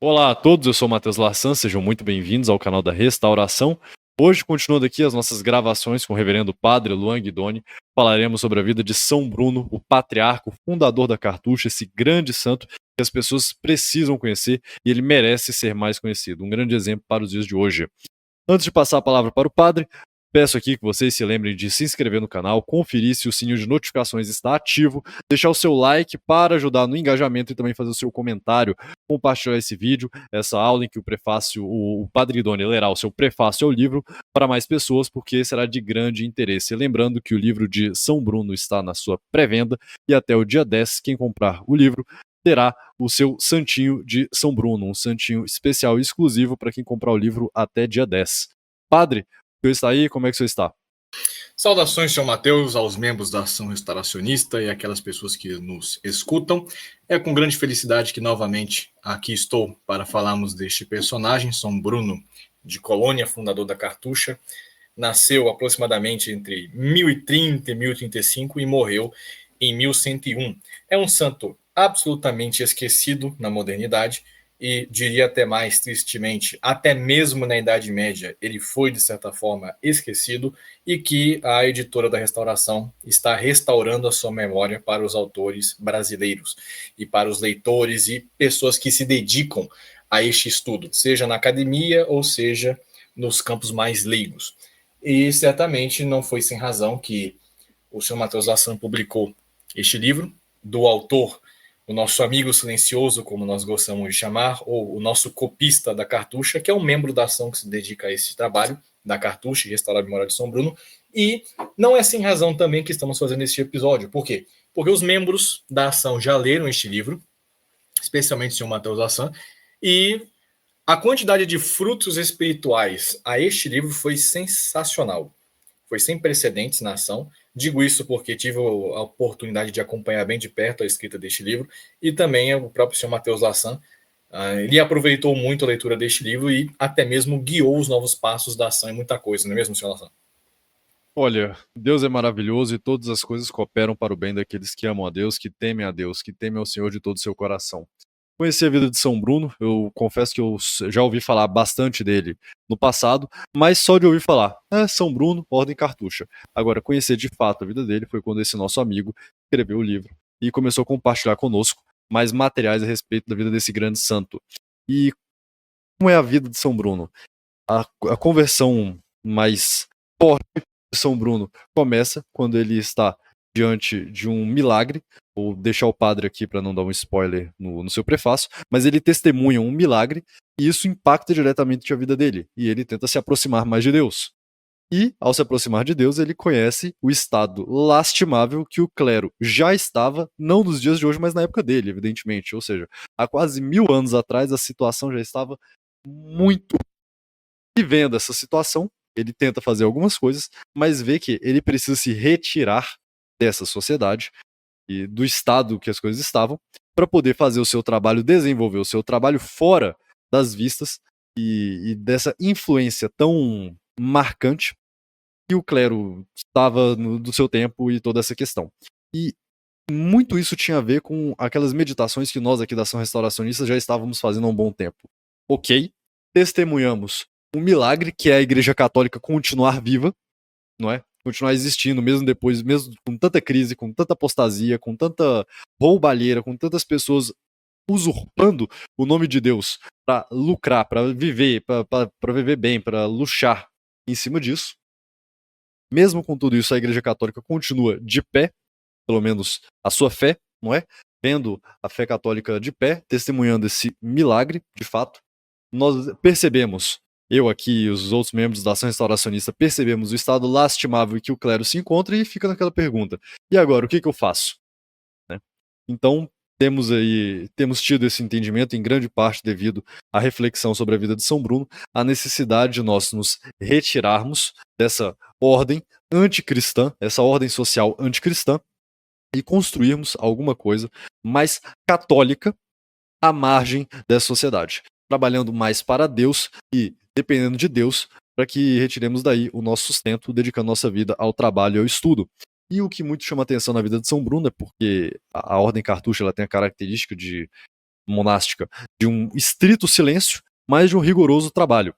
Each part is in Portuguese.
Olá a todos, eu sou o Matheus Lassan, sejam muito bem-vindos ao canal da Restauração. Hoje, continuando aqui as nossas gravações com o reverendo Padre Luan Guidoni, falaremos sobre a vida de São Bruno, o patriarca, o fundador da Cartucha, esse grande santo que as pessoas precisam conhecer e ele merece ser mais conhecido. Um grande exemplo para os dias de hoje. Antes de passar a palavra para o padre, peço aqui que vocês se lembrem de se inscrever no canal, conferir se o sininho de notificações está ativo, deixar o seu like para ajudar no engajamento e também fazer o seu comentário, compartilhar esse vídeo, essa aula em que o Padre Guidoni lerá o seu prefácio ao livro para mais pessoas, porque será de grande interesse. Lembrando que o livro de São Bruno está na sua pré-venda e até o dia 10, quem comprar o livro terá o seu santinho de São Bruno, um santinho especial e exclusivo para quem comprar o livro até dia 10. Padre, o senhor está aí? Como é que o senhor está? Saudações, São Mateus, aos membros da Ação Restauracionista e aquelas pessoas que nos escutam. É com grande felicidade que novamente aqui estou para falarmos deste personagem, São Bruno de Colônia, fundador da Cartucha. Nasceu aproximadamente entre 1030 e 1035 e morreu em 1101. É um santo absolutamente esquecido na modernidade e diria até mais tristemente, até mesmo na Idade Média, ele foi de certa forma esquecido e que a editora da Restauração está restaurando a sua memória para os autores brasileiros e para os leitores e pessoas que se dedicam a este estudo, seja na academia ou seja nos campos mais leigos. E certamente não foi sem razão que o senhor Matheus Lassan publicou este livro, do autor, o nosso amigo silencioso, como nós gostamos de chamar, ou o nosso copista da Cartucha, que é um membro da ação que se dedica a esse trabalho, da Cartucha e restaurar a memória de São Bruno. E não é sem razão também que estamos fazendo este episódio. Por quê? Porque os membros da ação já leram este livro, especialmente o senhor Matheus Lassan, e a quantidade de frutos espirituais a este livro foi sensacional. Foi sem precedentes na ação. Digo isso porque tive a oportunidade de acompanhar bem de perto a escrita deste livro e também o próprio senhor Matheus Lassan. Ele aproveitou muito a leitura deste livro e até mesmo guiou os novos passos da ação em muita coisa, não é mesmo, senhor Lassan? Olha, Deus é maravilhoso e todas as coisas cooperam para o bem daqueles que amam a Deus, que temem ao Senhor de todo o seu coração. Conheci a vida de São Bruno, eu confesso que eu já ouvi falar bastante dele no passado, mas só de ouvir falar, São Bruno, Ordem Cartucha. Agora, conhecer de fato a vida dele foi quando esse nosso amigo escreveu o livro e começou a compartilhar conosco mais materiais a respeito da vida desse grande santo. E como é a vida de São Bruno? A conversão mais forte de São Bruno começa quando ele está diante de um milagre. Vou deixar o padre aqui para não dar um spoiler no seu prefácio, mas ele testemunha um milagre e isso impacta diretamente a vida dele. E ele tenta se aproximar mais de Deus. E, ao se aproximar de Deus, ele conhece o estado lastimável que o clero já estava, não nos dias de hoje, mas na época dele, evidentemente. Ou seja, há quase 1000 anos atrás, a situação já estava muito. E vendo essa situação, ele tenta fazer algumas coisas, mas vê que ele precisa se retirar dessa sociedade e do estado que as coisas estavam para poder fazer o seu trabalho, desenvolver o seu trabalho fora das vistas e dessa influência tão marcante que o clero estava do seu tempo e toda essa questão. E muito isso tinha a ver com aquelas meditações que nós aqui da Ação Restauracionista já estávamos fazendo há um bom tempo. Ok, testemunhamos um milagre que é a Igreja Católica continuar viva, não é? Continuar existindo, mesmo depois, mesmo com tanta crise, com tanta apostasia, com tanta roubalheira, com tantas pessoas usurpando o nome de Deus para lucrar, para viver, para viver bem, para luxar em cima disso. Mesmo com tudo isso, a Igreja Católica continua de pé, pelo menos a sua fé, não é? Vendo a fé católica de pé, testemunhando esse milagre, de fato. Nós percebemos, eu aqui e os outros membros da Ação Restauracionista, percebemos o estado lastimável em que o clero se encontra e fica naquela pergunta: e agora, o que eu faço? Né? Então, temos tido esse entendimento em grande parte devido à reflexão sobre a vida de São Bruno, a necessidade de nós nos retirarmos dessa ordem anticristã, essa ordem social anticristã, e construirmos alguma coisa mais católica à margem dessa sociedade, trabalhando mais para Deus e dependendo de Deus para que retiremos daí o nosso sustento, dedicando nossa vida ao trabalho e ao estudo. E o que muito chama atenção na vida de São Bruno é porque a Ordem Cartucha ela tem a característica de monástica de um estrito silêncio, mas de um rigoroso trabalho.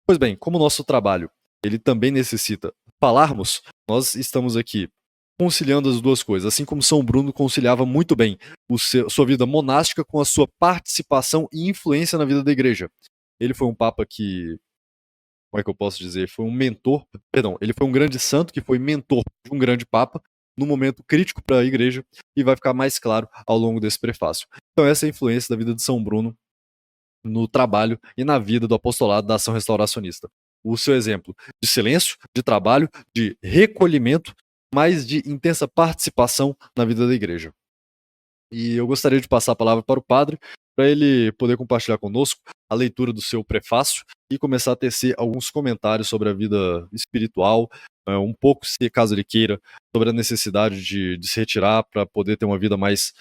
Pois bem, como o nosso trabalho ele também necessita falarmos, nós estamos aqui conciliando as duas coisas, assim como São Bruno conciliava muito bem sua vida monástica com a sua participação e influência na vida da igreja. Ele foi um papa que, como é que eu posso dizer, foi um mentor, perdão, ele foi um grande santo que foi mentor de um grande papa num momento crítico para a igreja, e vai ficar mais claro ao longo desse prefácio. Então essa é a influência da vida de São Bruno no trabalho e na vida do apostolado da ação restauracionista. O seu exemplo de silêncio, de trabalho, de recolhimento, mas de intensa participação na vida da igreja. E eu gostaria de passar a palavra para o padre, para ele poder compartilhar conosco a leitura do seu prefácio e começar a tecer alguns comentários sobre a vida espiritual, um pouco, se caso ele queira, sobre a necessidade de se retirar para poder ter uma vida mais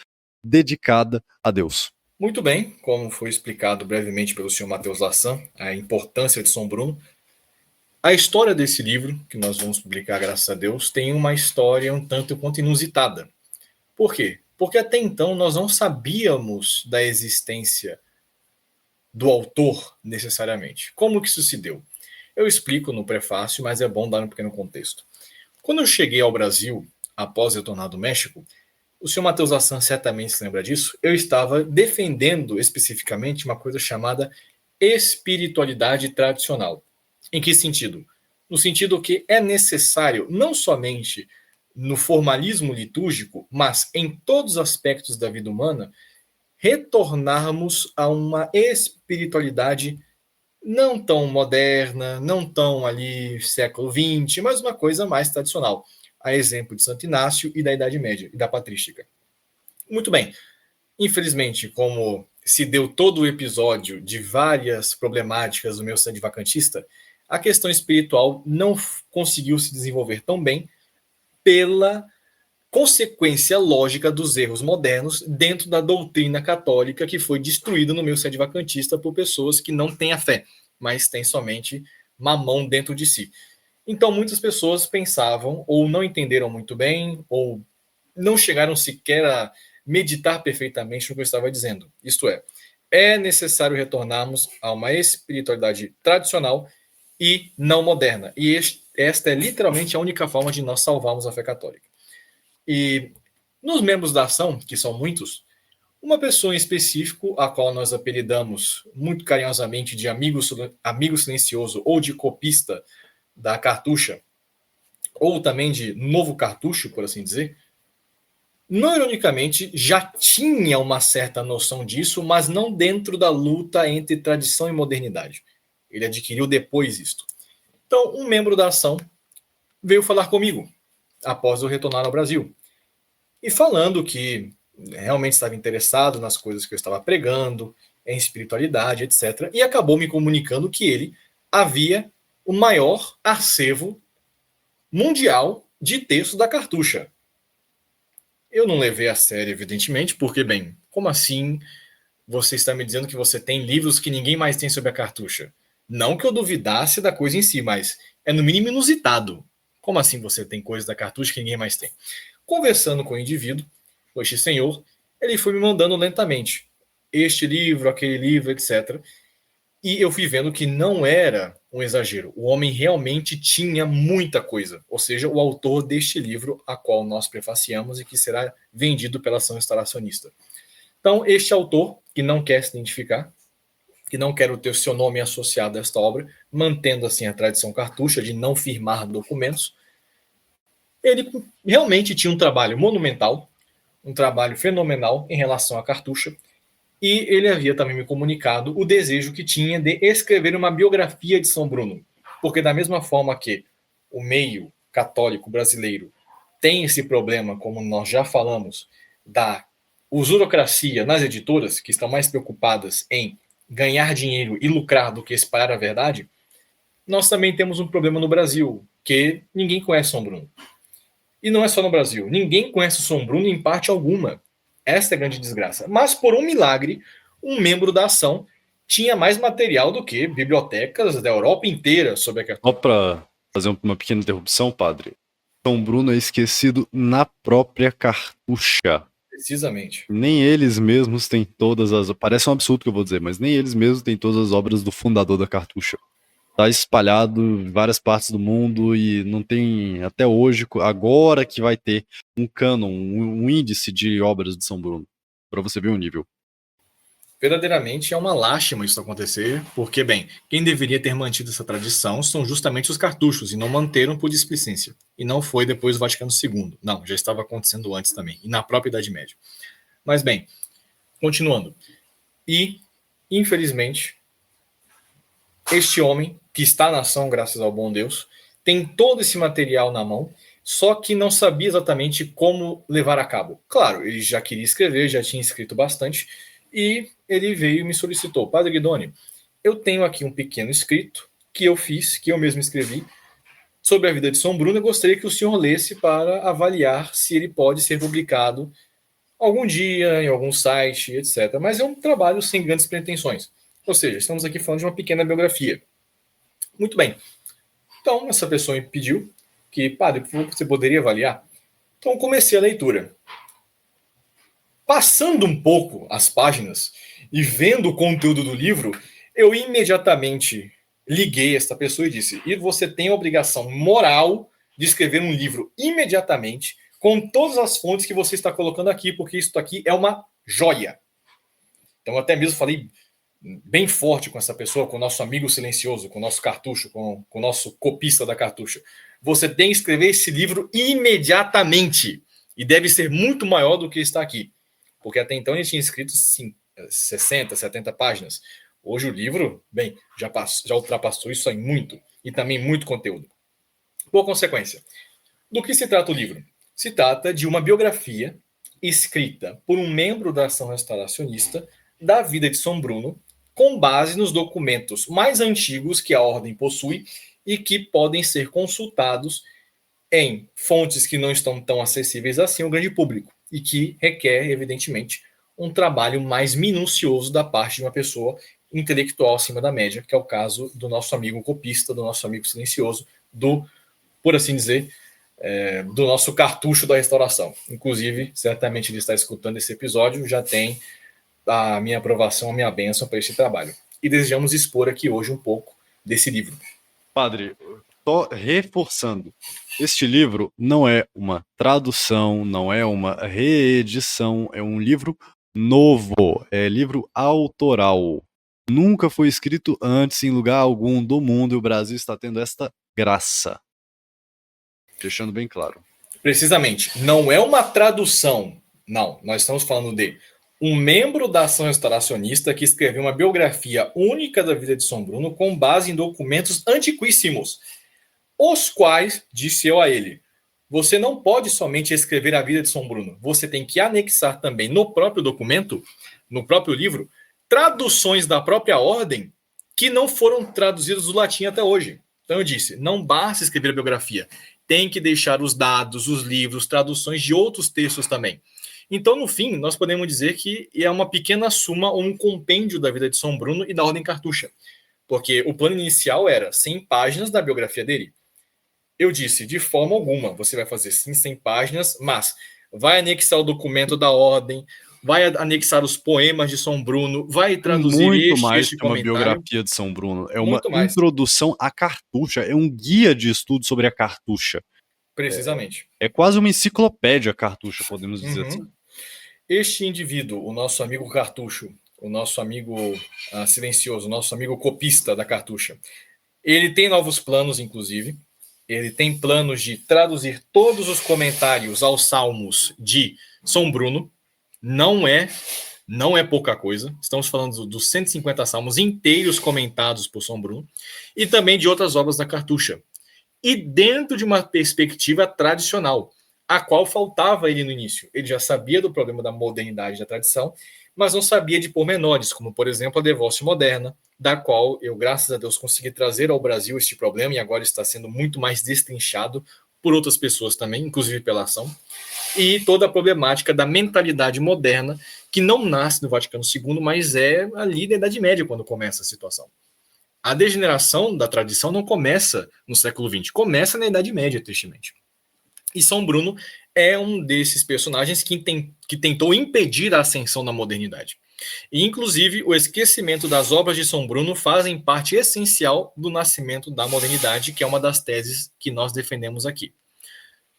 dedicada a Deus. Muito bem, como foi explicado brevemente pelo senhor Matheus Lassan, a importância de São Bruno. A história desse livro, que nós vamos publicar, graças a Deus, tem uma história um tanto quanto inusitada. Por quê? Porque até então nós não sabíamos da existência do autor necessariamente. Como que isso se deu? Eu explico no prefácio, mas é bom dar um pequeno contexto. Quando eu cheguei ao Brasil, após retornar do México, o senhor Matheus Lassan certamente se lembra disso, eu estava defendendo especificamente uma coisa chamada espiritualidade tradicional. Em que sentido? No sentido que é necessário, não somente no formalismo litúrgico, mas em todos os aspectos da vida humana, retornarmos a uma espiritualidade não tão moderna, não tão ali século XX, mas uma coisa mais tradicional, a exemplo de Santo Inácio e da Idade Média, e da patrística. Muito bem. Infelizmente, como se deu todo o episódio de várias problemáticas do meu sangue vacantista, a questão espiritual não conseguiu se desenvolver tão bem pela consequência lógica dos erros modernos dentro da doutrina católica que foi destruída no meu sede vacantista por pessoas que não têm a fé, mas têm somente mamão dentro de si. Então, muitas pessoas pensavam, ou não entenderam muito bem, ou não chegaram sequer a meditar perfeitamente no que eu estava dizendo. Isto é necessário retornarmos a uma espiritualidade tradicional e não moderna. E esta é literalmente a única forma de nós salvarmos a fé católica. E nos membros da ação, que são muitos, uma pessoa em específico, a qual nós apelidamos muito carinhosamente de amigo silencioso ou de copista da cartucha, ou também de novo cartucho, por assim dizer, não ironicamente já tinha uma certa noção disso, mas não dentro da luta entre tradição e modernidade. Ele adquiriu depois isto. Então, um membro da ação veio falar comigo, após eu retornar ao Brasil. E falando que realmente estava interessado nas coisas que eu estava pregando, em espiritualidade, etc. E acabou me comunicando que ele havia o maior acervo mundial de textos da cartucha. Eu não levei a sério, evidentemente, porque, bem, como assim você está me dizendo que você tem livros que ninguém mais tem sobre a cartucha? Não que eu duvidasse da coisa em si, mas é no mínimo inusitado. Como assim você tem coisas da cartucha que ninguém mais tem? Conversando com o indivíduo, com este senhor, ele foi me mandando lentamente este livro, aquele livro, etc. E eu fui vendo que não era um exagero. O homem realmente tinha muita coisa. Ou seja, o autor deste livro, a qual nós prefaciamos e que será vendido pela ação restauracionista. Então, este autor, que não quer se identificar, que não quer ter o seu nome associado a esta obra, mantendo assim a tradição cartucha de não firmar documentos, ele realmente tinha um trabalho monumental, um trabalho fenomenal em relação à cartucha, e ele havia também me comunicado o desejo que tinha de escrever uma biografia de São Bruno, porque da mesma forma que o meio católico brasileiro tem esse problema, como nós já falamos, da usurocracia nas editoras, que estão mais preocupadas em ganhar dinheiro e lucrar do que espalhar a verdade, nós também temos um problema no Brasil, que ninguém conhece São Bruno. E não é só no Brasil. Ninguém conhece o São Bruno em parte alguma. Esta é a grande desgraça. Mas, por um milagre, um membro da ação tinha mais material do que bibliotecas da Europa inteira sobre a cartucha. Só para fazer uma pequena interrupção, padre. São Bruno é esquecido na própria cartucha. Precisamente. Nem eles mesmos têm todas as... Parece um absurdo que eu vou dizer, mas nem eles mesmos têm todas as obras do fundador da Cartucha. Tá espalhado em várias partes do mundo e não tem, até hoje, agora que vai ter um cânon, um índice de obras de São Bruno, para você ver o nível. Verdadeiramente é uma lástima isso acontecer, porque, bem, quem deveria ter mantido essa tradição são justamente os cartuchos, e não manteram por displicência. E não foi depois do Vaticano II. Não, já estava acontecendo antes também, e na própria Idade Média. Mas, bem, continuando. E, infelizmente, este homem, que está na ação graças ao bom Deus, tem todo esse material na mão, só que não sabia exatamente como levar a cabo. Claro, ele já queria escrever, já tinha escrito bastante, e ele veio e me solicitou: Padre Guidoni, eu tenho aqui um pequeno escrito que eu fiz, que eu mesmo escrevi, sobre a vida de São Bruno. Eu gostaria que o senhor lesse para avaliar se ele pode ser publicado algum dia, em algum site, etc. Mas é um trabalho sem grandes pretensões. Ou seja, estamos aqui falando de uma pequena biografia. Muito bem. Então, essa pessoa me pediu que, padre, você poderia avaliar? Então, comecei a leitura. Passando um pouco as páginas e vendo o conteúdo do livro, eu imediatamente liguei esta pessoa e disse: e você tem a obrigação moral de escrever um livro imediatamente, com todas as fontes que você está colocando aqui, porque isso aqui é uma joia. Então, eu até mesmo falei bem forte com essa pessoa, com o nosso amigo silencioso, com o nosso cartucho, com o nosso copista da cartucha. Você tem que escrever esse livro imediatamente. E deve ser muito maior do que está aqui. Porque até então ele tinha escrito 60, 70 páginas. Hoje o livro, bem, já ultrapassou isso aí muito. E também muito conteúdo. Por consequência, do que se trata o livro? Se trata de uma biografia escrita por um membro da ação restauracionista da vida de São Bruno, com base nos documentos mais antigos que a ordem possui e que podem ser consultados em fontes que não estão tão acessíveis assim ao grande público e que requer, evidentemente, um trabalho mais minucioso da parte de uma pessoa intelectual acima da média, que é o caso do nosso amigo copista, do nosso amigo silencioso, por assim dizer, do nosso cartucho da restauração. Inclusive, certamente ele está escutando esse episódio, já tem a minha aprovação, a minha bênção para esse trabalho. E desejamos expor aqui hoje um pouco desse livro. Padre, só reforçando, este livro não é uma tradução, não é uma reedição, é um livro novo, é livro autoral. Nunca foi escrito antes em lugar algum do mundo e o Brasil está tendo esta graça. Deixando bem claro. Precisamente, não é uma tradução, não. Nós estamos falando de um membro da ação restauracionista que escreveu uma biografia única da vida de São Bruno com base em documentos antiquíssimos, os quais, disse eu a ele, você não pode somente escrever a vida de São Bruno, você tem que anexar também no próprio documento, no próprio livro, traduções da própria ordem que não foram traduzidas do latim até hoje. Então eu disse, não basta escrever a biografia, tem que deixar os dados, os livros, traduções de outros textos também. Então, no fim, nós podemos dizer que é uma pequena suma ou um compêndio da vida de São Bruno e da Ordem Cartucha, porque o plano inicial era 100 páginas da biografia dele. Eu disse, de forma alguma, você vai fazer sim 100 páginas, mas vai anexar o documento da Ordem, vai anexar os poemas de São Bruno, vai traduzir muito mais este que uma comentário. biografia de São Bruno. É uma Muito mais. introdução à cartucha, é um guia de estudo sobre a cartucha. Precisamente. É quase uma enciclopédia cartucha, podemos dizer assim. Este indivíduo, o nosso amigo cartucho, o nosso amigo silencioso, o nosso amigo copista da cartucha, ele tem novos planos, inclusive. Ele tem planos de traduzir todos os comentários aos salmos de São Bruno. Não é pouca coisa. Estamos falando dos 150 salmos inteiros comentados por São Bruno e também de outras obras da cartucha. E dentro de uma perspectiva tradicional, a qual faltava ele no início. Ele já sabia do problema da modernidade da tradição, mas não sabia de pormenores, como, por exemplo, a Devoção Moderna, da qual eu, graças a Deus, consegui trazer ao Brasil este problema e agora está sendo muito mais destrinchado por outras pessoas também, inclusive pela ação, e toda a problemática da mentalidade moderna, que não nasce no Vaticano II, mas é ali da Idade Média quando começa a situação. A degeneração da tradição não começa no século XX, começa na Idade Média, tristemente. E São Bruno é um desses personagens que tentou impedir a ascensão da modernidade. E, inclusive, o esquecimento das obras de São Bruno fazem parte essencial do nascimento da modernidade, que é uma das teses que nós defendemos aqui.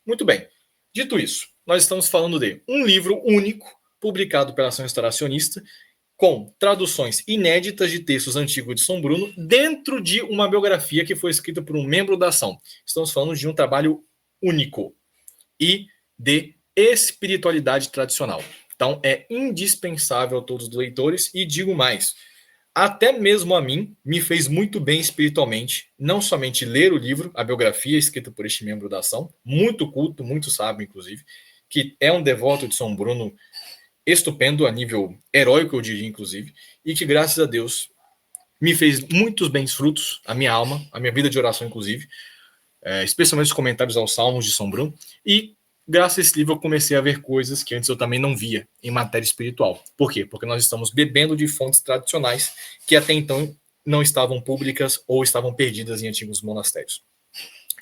Muito bem. Dito isso, nós estamos falando de um livro único, publicado pela Ação Restauracionista, com traduções inéditas de textos antigos de São Bruno, dentro de uma biografia que foi escrita por um membro da ação. Estamos falando de um trabalho único e de espiritualidade tradicional. Então, é indispensável a todos os leitores, e digo mais, até mesmo a mim, me fez muito bem espiritualmente, não somente ler o livro, a biografia escrita por este membro da ação, muito culto, muito sábio, inclusive, que é um devoto de São Bruno estupendo, a nível heróico, eu diria, inclusive, e que, graças a Deus, me fez muitos bens frutos, a minha alma, a minha vida de oração, inclusive, especialmente os comentários aos Salmos de São Bruno, e graças a esse livro eu comecei a ver coisas que antes eu também não via em matéria espiritual. Por quê? Porque nós estamos bebendo de fontes tradicionais que até então não estavam públicas ou estavam perdidas em antigos monastérios.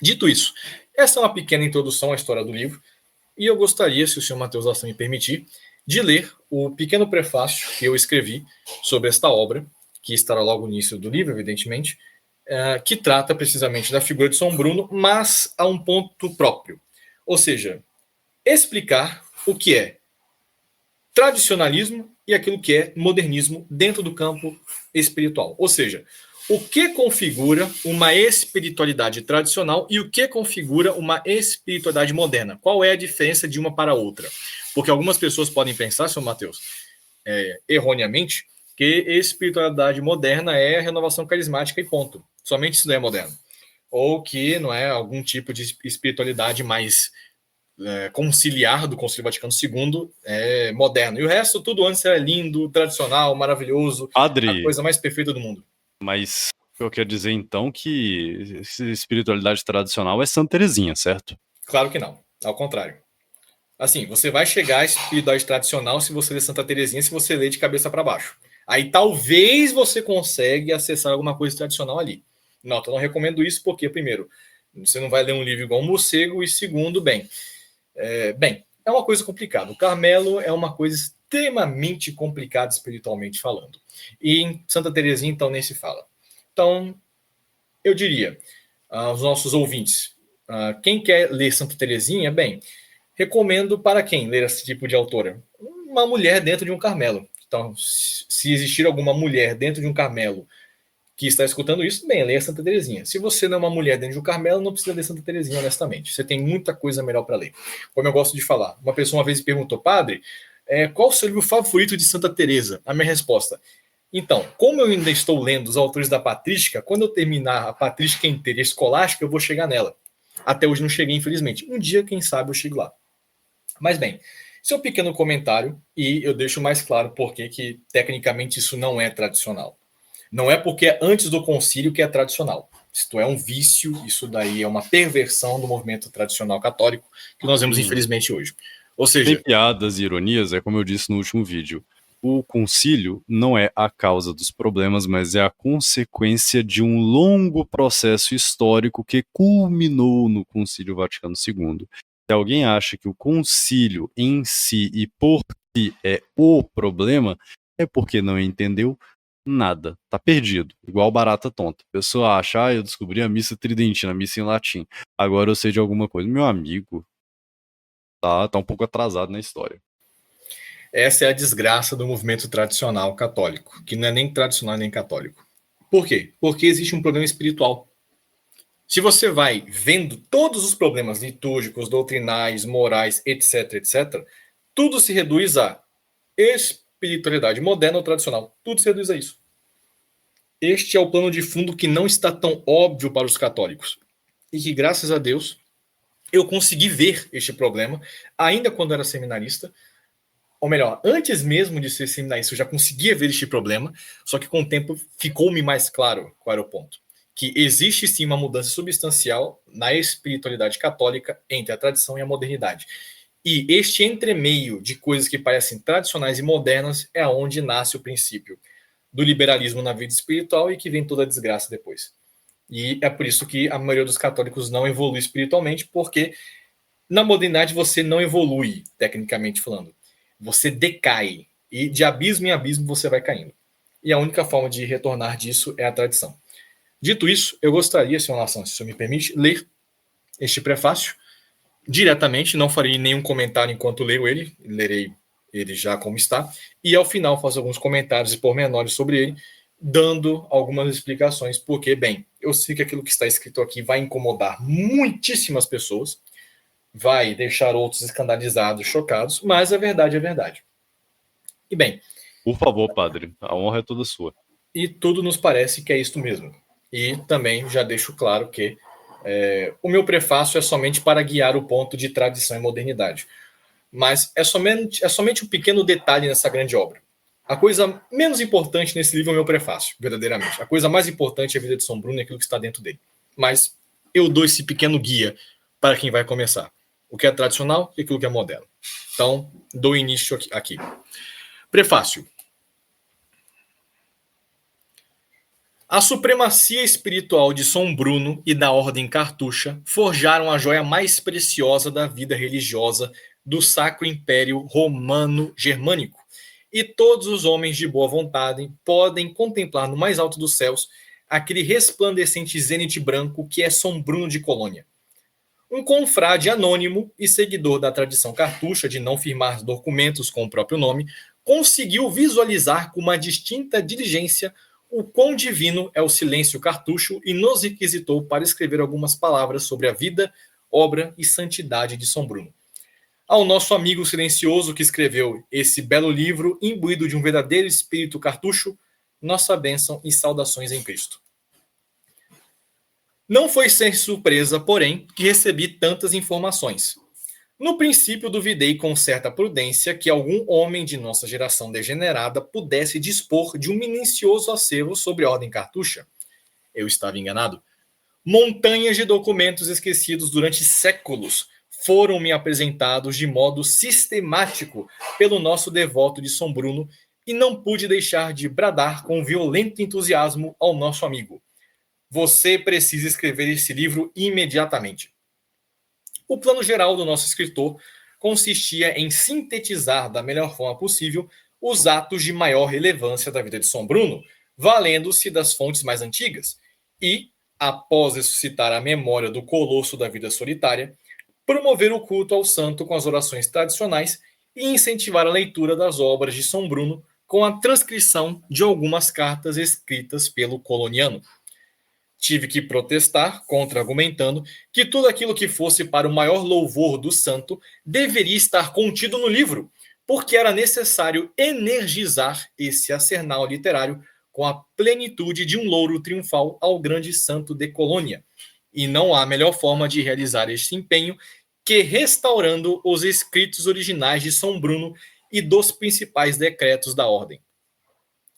Dito isso, essa é uma pequena introdução à história do livro, e eu gostaria, se o senhor Mateus Assan me permitir, de ler o pequeno prefácio que eu escrevi sobre esta obra, que estará logo no início do livro, evidentemente, que trata precisamente da figura de São Bruno, mas a um ponto próprio. Ou seja, explicar o que é tradicionalismo e aquilo que é modernismo dentro do campo espiritual. Ou seja, o que configura uma espiritualidade tradicional e o que configura uma espiritualidade moderna. Qual é a diferença de uma para a outra? Porque algumas pessoas podem pensar, senhor Mateus, erroneamente, que espiritualidade moderna é a renovação carismática e ponto. Somente isso não é moderno. Ou que não é algum tipo de espiritualidade mais conciliar do Concílio Vaticano II moderno. E o resto, tudo antes era lindo, tradicional, maravilhoso, Padre, a coisa mais perfeita do mundo. mas eu quero dizer então que espiritualidade tradicional é Santa Teresinha, certo? Claro que não, ao contrário. Assim, você vai chegar à espiritualidade tradicional se você ler Santa Teresinha, se você ler de cabeça para baixo. Aí talvez você consiga acessar alguma coisa tradicional ali. Não, eu não recomendo isso porque, primeiro, você não vai ler um livro igual um morcego, e segundo, é uma coisa complicada. O Carmelo é uma coisa extremamente complicada espiritualmente falando. E em Santa Teresinha, então, nem se fala. Então, eu diria aos nossos ouvintes, quem quer ler Santa Teresinha, recomendo para quem ler esse tipo de autora? Uma mulher dentro de um Carmelo. Então, se existir alguma mulher dentro de um Carmelo que está escutando isso, leia Santa Teresinha. Se você não é uma mulher dentro de um Carmelo, não precisa ler Santa Teresinha, honestamente. Você tem muita coisa melhor para ler. Como eu gosto de falar. Uma pessoa uma vez me perguntou, padre, qual o seu livro favorito de Santa Teresa? A minha resposta: então, como eu ainda estou lendo os autores da Patrística, quando eu terminar a Patrística inteira e a Escolástica, eu vou chegar nela. Até hoje não cheguei, infelizmente. Um dia, quem sabe, eu chego lá. Mas bem, esse é um pequeno comentário e eu deixo mais claro porque que tecnicamente isso não é tradicional. Não é porque é antes do concílio que é tradicional. Isto é um vício, isso daí é uma perversão do movimento tradicional católico que nós vemos, infelizmente, hoje. Ou seja, sem piadas e ironias, é como eu disse no último vídeo. O concílio não é a causa dos problemas, mas é a consequência de um longo processo histórico que culminou no Concílio Vaticano II. Se alguém acha que o concílio em si e por si é o problema, é porque não entendeu nada, tá perdido, igual barata tonta. A pessoa acha, eu descobri a missa tridentina, a missa em latim, agora eu sei de alguma coisa. Meu amigo, tá um pouco atrasado na história. essa é a desgraça do movimento tradicional católico, que não é nem tradicional nem católico. Por quê? Porque existe um problema espiritual. Se você vai vendo todos os problemas litúrgicos, doutrinais, morais, etc., etc., tudo se reduz a espiritualidade moderna ou tradicional. Tudo se reduz a isso. Este é o plano de fundo que não está tão óbvio para os católicos. E que, graças a Deus, eu consegui ver este problema, ainda quando era seminarista. Ou melhor, antes mesmo de ser seminarista, eu já conseguia ver este problema, só que com o tempo ficou-me mais claro qual era o ponto. Que existe sim uma mudança substancial na espiritualidade católica entre a tradição e a modernidade. E este entremeio de coisas que parecem tradicionais e modernas é onde nasce o princípio do liberalismo na vida espiritual e que vem toda a desgraça depois. E é por isso que a maioria dos católicos não evolui espiritualmente, porque Na modernidade você não evolui, tecnicamente falando. Você decai. E de abismo em abismo você vai caindo. E a única forma de retornar disso é a tradição. Dito isso, eu gostaria, senhor Nação, se o senhor me permite, ler este prefácio diretamente, não farei nenhum comentário enquanto leio ele, lerei ele já como está, e ao final faço alguns comentários e pormenores sobre ele, dando algumas explicações, porque, bem, eu sei que aquilo que está escrito aqui vai incomodar muitíssimas pessoas, vai deixar outros escandalizados, chocados, mas a verdade é verdade. E bem... Por favor, padre, a honra é toda sua. E tudo nos parece que é isto mesmo. E também já deixo claro que o meu prefácio é somente para guiar o ponto de tradição e modernidade. Mas é somente um pequeno detalhe nessa grande obra. A coisa menos importante nesse livro é o meu prefácio, verdadeiramente. A coisa mais importante é a vida de São Bruno e aquilo que está dentro dele. Mas eu dou esse pequeno guia para quem vai começar. O que é tradicional e aquilo que é moderno. Então, dou início aqui. Prefácio. A supremacia espiritual de São Bruno e da Ordem Cartucha forjaram a joia mais preciosa da vida religiosa do Sacro Império Romano-Germânico, e todos os homens de boa vontade podem contemplar no mais alto dos céus aquele resplandecente zênite branco que é São Bruno de Colônia. Um confrade anônimo e seguidor da tradição cartucha de não firmar documentos com o próprio nome, conseguiu visualizar com uma distinta diligência o quão divino é o silêncio cartucho e nos requisitou para escrever algumas palavras sobre a vida, obra e santidade de São Bruno. Ao nosso amigo silencioso que escreveu esse belo livro, imbuído de um verdadeiro espírito cartucho, nossa bênção e saudações em Cristo. Não foi sem surpresa, porém, que recebi tantas informações. No princípio, duvidei com certa prudência que algum homem de nossa geração degenerada pudesse dispor de um minucioso acervo sobre a ordem cartucha. Eu estava enganado. Montanhas de documentos esquecidos durante séculos foram-me apresentados de modo sistemático pelo nosso devoto de São Bruno e não pude deixar de bradar com violento entusiasmo ao nosso amigo. Você precisa escrever esse livro imediatamente. O plano geral do nosso escritor consistia em sintetizar da melhor forma possível os atos de maior relevância da vida de São Bruno, valendo-se das fontes mais antigas, e, após ressuscitar a memória do colosso da vida solitária, promover o culto ao santo com as orações tradicionais e incentivar a leitura das obras de São Bruno com a transcrição de algumas cartas escritas pelo coloniano. Tive que protestar, contra-argumentando, que tudo aquilo que fosse para o maior louvor do santo deveria estar contido no livro, porque era necessário energizar esse arsenal literário com a plenitude de um louro triunfal ao grande santo de Colônia. E não há melhor forma de realizar este empenho que restaurando os escritos originais de São Bruno e dos principais decretos da ordem.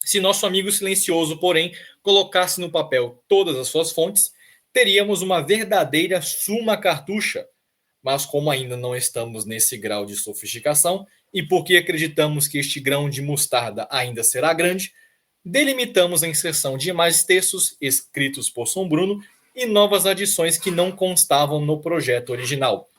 Se nosso amigo silencioso, porém, colocasse no papel todas as suas fontes, teríamos uma verdadeira suma cartucha. Mas como ainda não estamos nesse grau de sofisticação, e porque acreditamos que este grão de mostarda ainda será grande, delimitamos a inserção de mais textos escritos por São Bruno e novas adições que não constavam no projeto original.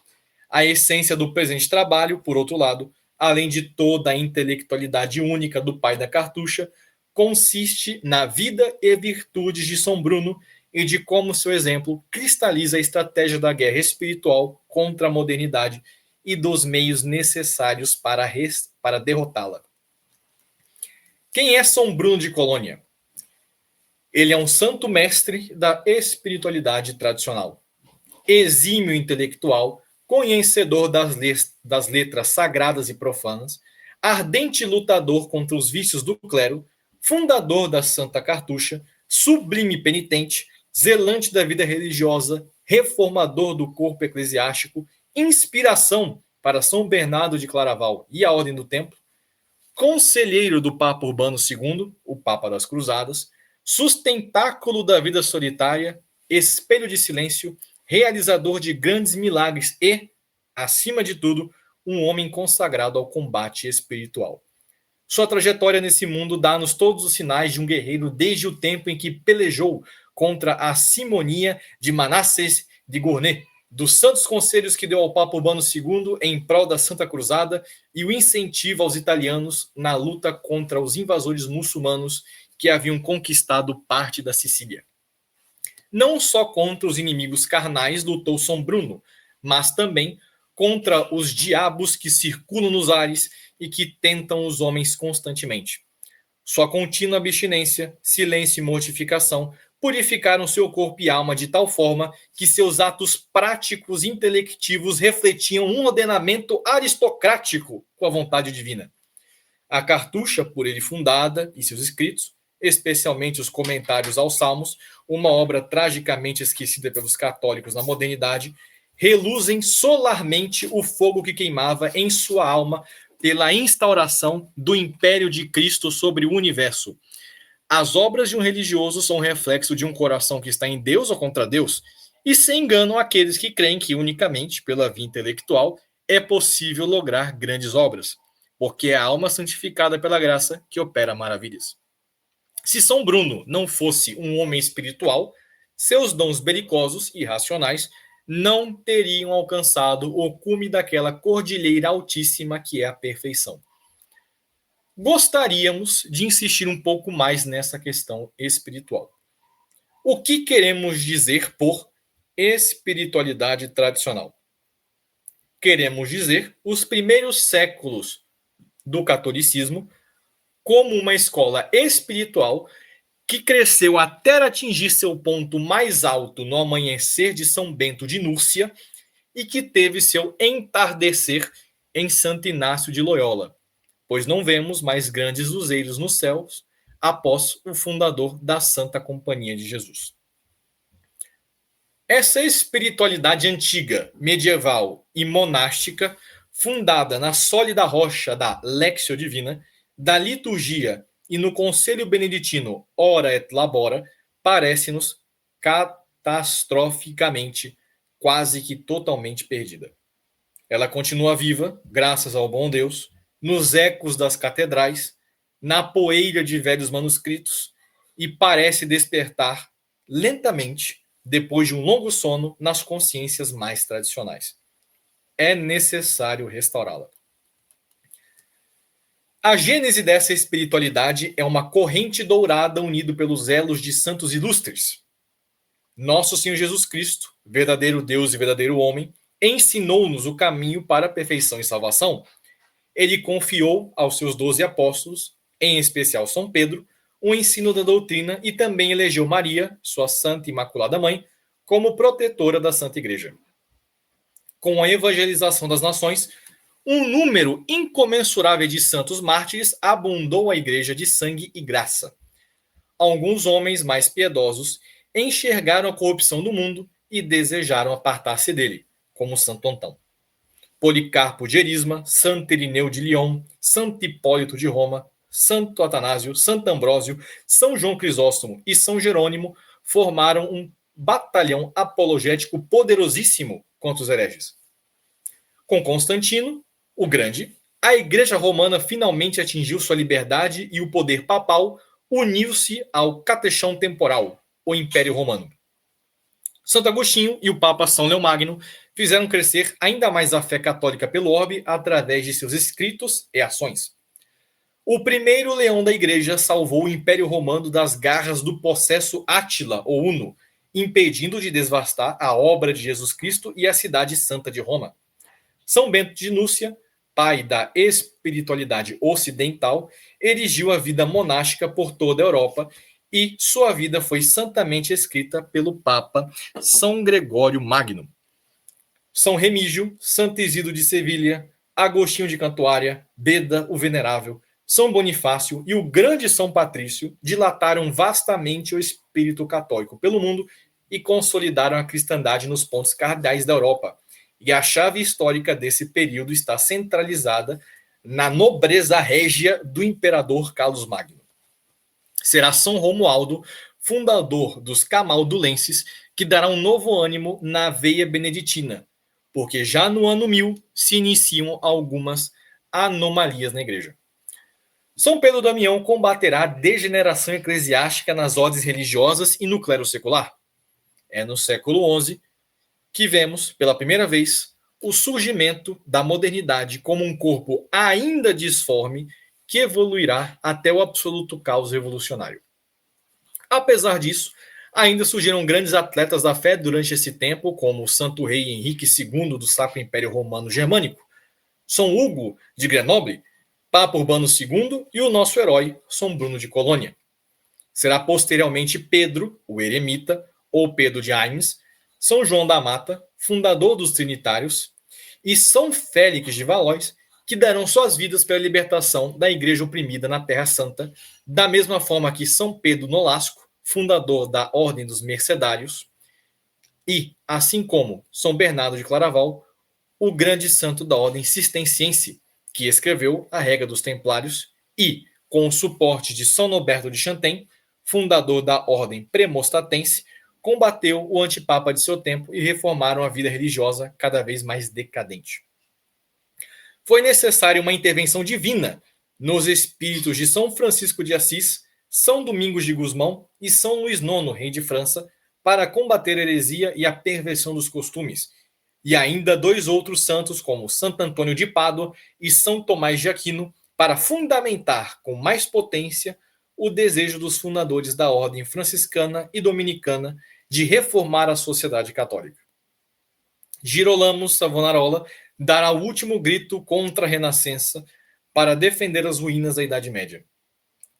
A essência do presente trabalho, por outro lado, além de toda a intelectualidade única do pai da cartucha, consiste na vida e virtudes de São Bruno e de como seu exemplo cristaliza a estratégia da guerra espiritual contra a modernidade e dos meios necessários para derrotá-la. Quem é São Bruno de Colônia? Ele é um santo mestre da espiritualidade tradicional, exímio intelectual, conhecedor das letras sagradas e profanas, ardente lutador contra os vícios do clero, fundador da Santa Cartucha, sublime penitente, zelante da vida religiosa, reformador do corpo eclesiástico, inspiração para São Bernardo de Claraval e a Ordem do Templo, conselheiro do Papa Urbano II, o Papa das Cruzadas, sustentáculo da vida solitária, espelho de silêncio, realizador de grandes milagres e, acima de tudo, um homem consagrado ao combate espiritual. Sua trajetória nesse mundo dá-nos todos os sinais de um guerreiro desde o tempo em que pelejou contra a simonia de Manassés de Gournay, dos santos conselhos que deu ao Papa Urbano II em prol da Santa Cruzada e o incentivo aos italianos na luta contra os invasores muçulmanos que haviam conquistado parte da Sicília. Não só contra os inimigos carnais lutou São Bruno, mas também contra os diabos que circulam nos ares e que tentam os homens constantemente. Sua contínua abstinência, silêncio e mortificação purificaram seu corpo e alma de tal forma que seus atos práticos e intelectivos refletiam um ordenamento aristocrático com a vontade divina. A cartucha, por ele fundada, e seus escritos, especialmente os comentários aos Salmos, uma obra tragicamente esquecida pelos católicos na modernidade, reluzem solarmente o fogo que queimava em sua alma pela instauração do império de Cristo sobre o universo. As obras de um religioso são reflexo de um coração que está em Deus ou contra Deus, e se enganam aqueles que creem que unicamente pela via intelectual é possível lograr grandes obras, porque é a alma santificada pela graça que opera maravilhas. Se São Bruno não fosse um homem espiritual, seus dons belicosos e racionais não teriam alcançado o cume daquela cordilheira altíssima que é a perfeição. Gostaríamos de insistir um pouco mais nessa questão espiritual. O que queremos dizer por espiritualidade tradicional? Queremos dizer os primeiros séculos do catolicismo como uma escola espiritual que cresceu até atingir seu ponto mais alto no amanhecer de São Bento de Núrcia e que teve seu entardecer em Santo Inácio de Loyola, pois não vemos mais grandes luzeiros nos céus após o fundador da Santa Companhia de Jesus. Essa espiritualidade antiga, medieval e monástica, fundada na sólida rocha da Lectio Divina, da liturgia e no conselho beneditino Ora et Labora, parece-nos catastroficamente, quase que totalmente perdida. Ela continua viva, graças ao bom Deus, nos ecos das catedrais, na poeira de velhos manuscritos, e parece despertar lentamente, depois de um longo sono, nas consciências mais tradicionais. É necessário restaurá-la. A gênese dessa espiritualidade é uma corrente dourada unida pelos elos de santos ilustres. Nosso Senhor Jesus Cristo, verdadeiro Deus e verdadeiro homem, ensinou-nos o caminho para a perfeição e salvação. Ele confiou aos seus 12 apóstolos, em especial São Pedro, o ensino da doutrina e também elegeu Maria, sua santa e imaculada mãe, como protetora da Santa Igreja. Com a evangelização das nações, um número incomensurável de santos mártires abundou a Igreja de sangue e graça. Alguns homens mais piedosos enxergaram a corrupção do mundo e desejaram apartar-se dele, como Santo Antão. Policarpo de Erisma, Santo Irineu de Lyon, Santo Hipólito de Roma, Santo Atanásio, Santo Ambrósio, São João Crisóstomo e São Jerônimo formaram um batalhão apologético poderosíssimo contra os hereges. Com Constantino, o Grande, a Igreja Romana finalmente atingiu sua liberdade e o poder papal uniu-se ao catechão temporal, o Império Romano. Santo Agostinho e o Papa São Leomagno fizeram crescer ainda mais a fé católica pelo orbe através de seus escritos e ações. O primeiro leão da Igreja salvou o Império Romano das garras do possesso Átila, ou Uno, impedindo de devastar a obra de Jesus Cristo e a cidade santa de Roma. São Bento de Núrcia, pai da espiritualidade ocidental, erigiu a vida monástica por toda a Europa e sua vida foi santamente escrita pelo Papa São Gregório Magno. São Remígio, Santo Isidro de Sevilha, Agostinho de Cantuária, Beda o Venerável, São Bonifácio e o grande São Patrício dilataram vastamente o espírito católico pelo mundo e consolidaram a cristandade nos pontos cardeais da Europa. E a chave histórica desse período está centralizada na nobreza régia do imperador Carlos Magno. Será São Romualdo, fundador dos camaldulenses, que dará um novo ânimo na veia beneditina, porque já no ano 1000 se iniciam algumas anomalias na igreja. São Pedro Damião combaterá a degeneração eclesiástica nas ordens religiosas e no clero secular. É no século XI que vemos, pela primeira vez, o surgimento da modernidade como um corpo ainda disforme que evoluirá até o absoluto caos revolucionário. Apesar disso, ainda surgiram grandes atletas da fé durante esse tempo, como o santo rei Henrique II do Sacro Império Romano Germânico, São Hugo de Grenoble, Papa Urbano II e o nosso herói, São Bruno de Colônia. Será posteriormente Pedro, o eremita, ou Pedro de Aimes, São João da Mata, fundador dos Trinitários, e São Félix de Valois, que darão suas vidas pela libertação da igreja oprimida na Terra Santa, da mesma forma que São Pedro Nolasco, fundador da Ordem dos Mercedários, e, assim como São Bernardo de Claraval, o grande santo da Ordem Cisterciense, que escreveu a Regra dos Templários e, com o suporte de São Norberto de Chanten, fundador da Ordem Premostatense, combateu o antipapa de seu tempo e reformaram a vida religiosa cada vez mais decadente. Foi necessária uma intervenção divina nos espíritos de São Francisco de Assis, São Domingos de Gusmão e São Luís IX, rei de França, para combater a heresia e a perversão dos costumes, e ainda dois outros santos, como Santo Antônio de Pádua e São Tomás de Aquino, para fundamentar com mais potência o desejo dos fundadores da ordem franciscana e dominicana de reformar a sociedade católica. Girolamo Savonarola dará o último grito contra a Renascença para defender as ruínas da Idade Média.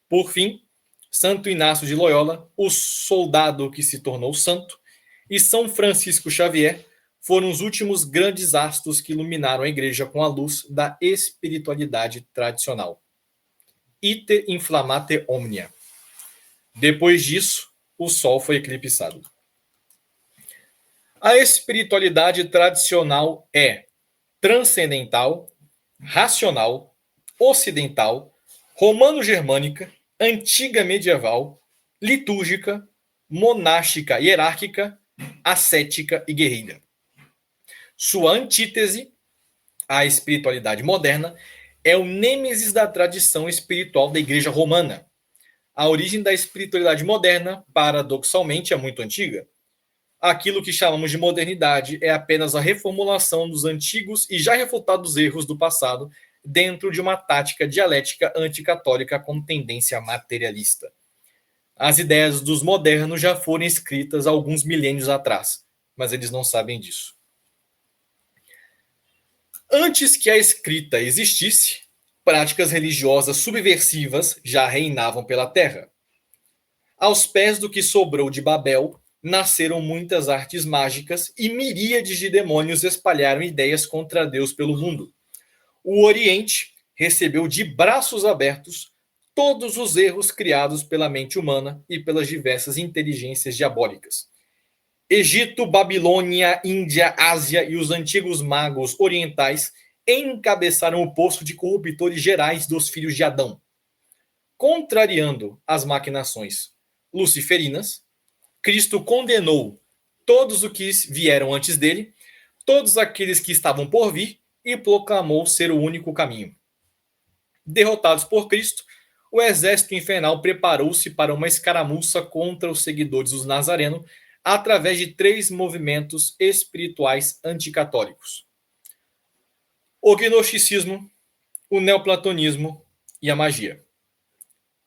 Por fim, Santo Inácio de Loyola, o soldado que se tornou santo, e São Francisco Xavier foram os últimos grandes astros que iluminaram a igreja com a luz da espiritualidade tradicional. Ite inflammate omnia. Depois disso, o sol foi eclipsado. A espiritualidade tradicional é transcendental, racional, ocidental, romano-germânica, antiga medieval, litúrgica, monástica hierárquica, ascética e guerreira. Sua antítese, a espiritualidade moderna, é o nêmesis da tradição espiritual da Igreja Romana. A origem da espiritualidade moderna, paradoxalmente, é muito antiga. Aquilo que chamamos de modernidade é apenas a reformulação dos antigos e já refutados erros do passado dentro de uma tática dialética anticatólica com tendência materialista. As ideias dos modernos já foram escritas alguns milênios atrás, mas eles não sabem disso. Antes que a escrita existisse, práticas religiosas subversivas já reinavam pela terra. Aos pés do que sobrou de Babel, nasceram muitas artes mágicas e miríades de demônios espalharam ideias contra Deus pelo mundo. O Oriente recebeu de braços abertos todos os erros criados pela mente humana e pelas diversas inteligências diabólicas. Egito, Babilônia, Índia, Ásia e os antigos magos orientais encabeçaram o poço de corruptores gerais dos filhos de Adão. Contrariando as maquinações luciferinas, Cristo condenou todos os que vieram antes dele, todos aqueles que estavam por vir, e proclamou ser o único caminho. Derrotados por Cristo, o exército infernal preparou-se para uma escaramuça contra os seguidores do Nazareno através de 3 movimentos espirituais anticatólicos: o gnosticismo, o neoplatonismo e a magia.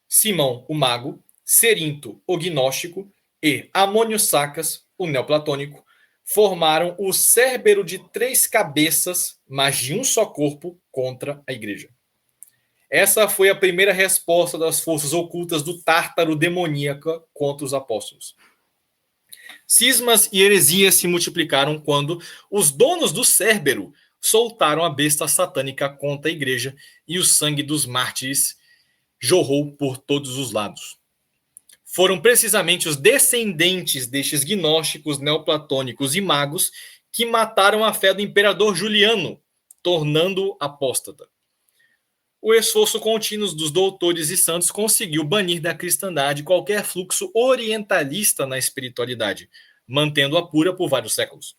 Simão, o mago, Cerinto, o gnóstico, e Amônio Sacas, o neoplatônico, formaram o Cérbero de 3 cabeças, mas de um só corpo, contra a igreja. Essa foi a primeira resposta das forças ocultas do Tártaro demoníaca contra os apóstolos. Cismas e heresias se multiplicaram quando os donos do Cérbero soltaram a besta satânica contra a igreja e o sangue dos mártires jorrou por todos os lados. Foram precisamente os descendentes destes gnósticos, neoplatônicos e magos que mataram a fé do imperador Juliano, tornando-o apóstata. O esforço contínuo dos doutores e santos conseguiu banir da cristandade qualquer fluxo orientalista na espiritualidade, mantendo-a pura por vários séculos.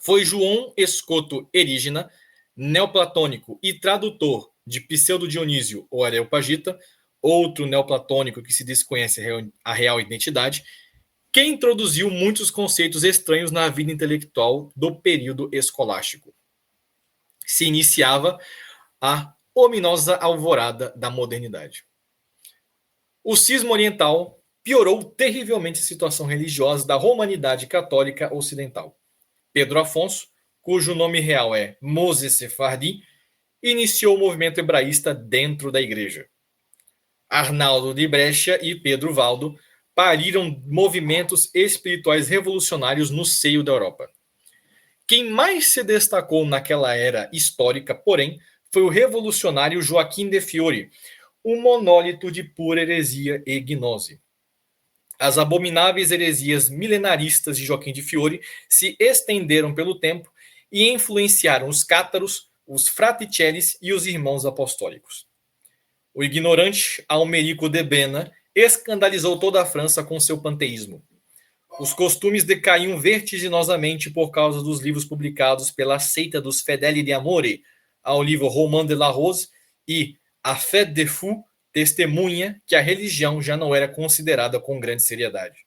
Foi João Escoto Erígena, neoplatônico e tradutor de Pseudo-Dionísio ou Areopagita, outro neoplatônico que se desconhece a real identidade, que introduziu muitos conceitos estranhos na vida intelectual do período escolástico. Se iniciava a ominosa alvorada da modernidade. O cisma oriental piorou terrivelmente a situação religiosa da romanidade católica ocidental. Pedro Afonso, cujo nome real é Moses Sephardi, iniciou o movimento hebraísta dentro da igreja. Arnaldo de Brescia e Pedro Valdo pariram movimentos espirituais revolucionários no seio da Europa. Quem mais se destacou naquela era histórica, porém, foi o revolucionário Joaquim de Fiore, um monólito de pura heresia e gnose. As abomináveis heresias milenaristas de Joaquim de Fiore se estenderam pelo tempo e influenciaram os cátaros, os fraticellis e os irmãos apostólicos. O ignorante Almerico de Bena escandalizou toda a França com seu panteísmo. Os costumes decaíam vertiginosamente por causa dos livros publicados pela seita dos Fedeli de Amore, ao livro Roman de la Rose, e A Fête des Fous testemunha que a religião já não era considerada com grande seriedade.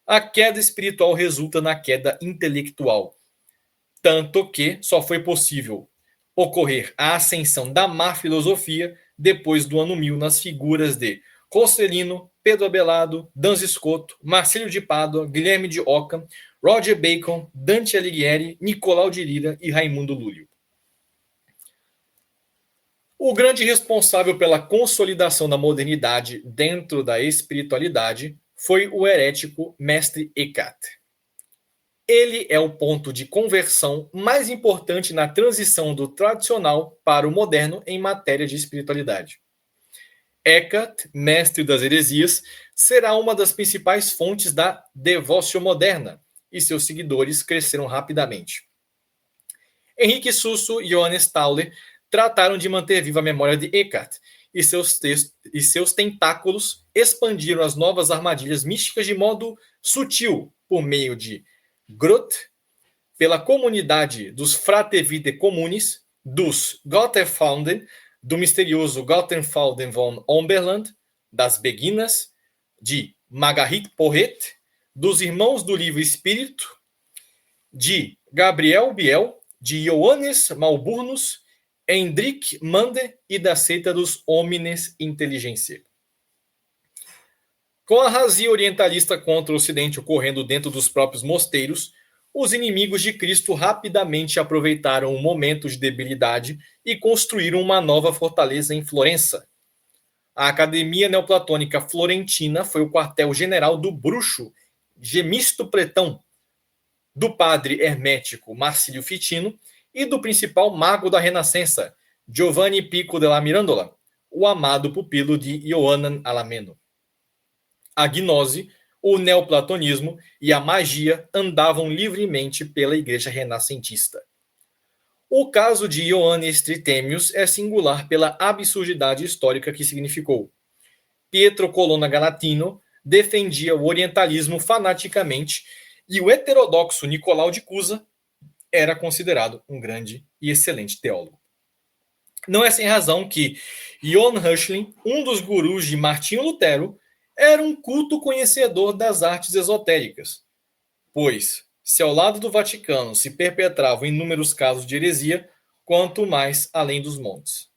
A queda espiritual resulta na queda intelectual, tanto que só foi possível ocorrer a ascensão da má filosofia depois do ano 1000 nas figuras de Rosselino, Pedro Abelardo, Duns Scoto, Marcílio de Pádua, Guilherme de Ockham, Roger Bacon, Dante Alighieri, Nicolau de Lira e Raimundo Lúlio. O grande responsável pela consolidação da modernidade dentro da espiritualidade foi o herético Mestre Eckhart. Ele é o ponto de conversão mais importante na transição do tradicional para o moderno em matéria de espiritualidade. Eckhart, mestre das heresias, será uma das principais fontes da devócio moderna, e seus seguidores cresceram rapidamente. Henrique Susso e Johannes Tauler trataram de manter viva a memória de Eckhart, e seus tentáculos expandiram as novas armadilhas místicas de modo sutil, por meio de Groth, pela comunidade dos Frate Vitae Communis, dos Gotterfalden, do misterioso Gotterfalden von Omberland, das Beguinas, de Marguerite Porret, dos Irmãos do Livre Espírito, de Gabriel Biel, de Johannes Malburnus, Hendrik Mande e da seita dos Homines Intelligentiae. Com a razia orientalista contra o Ocidente ocorrendo dentro dos próprios mosteiros, os inimigos de Cristo rapidamente aproveitaram o momento de debilidade e construíram uma nova fortaleza em Florença. A Academia Neoplatônica Florentina foi o quartel-general do bruxo Gemisto Pretão, do padre hermético Marcílio Ficino e do principal mago da Renascença, Giovanni Pico della Mirandola, o amado pupilo de Johannan Alameno. A gnose, o neoplatonismo e a magia andavam livremente pela igreja renascentista. O caso de Ioannis Trithemius é singular pela absurdidade histórica que significou. Pietro Colonna Galatino defendia o orientalismo fanaticamente e o heterodoxo Nicolau de Cusa era considerado um grande e excelente teólogo. Não é sem razão que Johann Reuchlin, um dos gurus de Martinho Lutero, era um culto conhecedor das artes esotéricas, pois, se ao lado do Vaticano se perpetravam inúmeros casos de heresia, quanto mais além dos montes.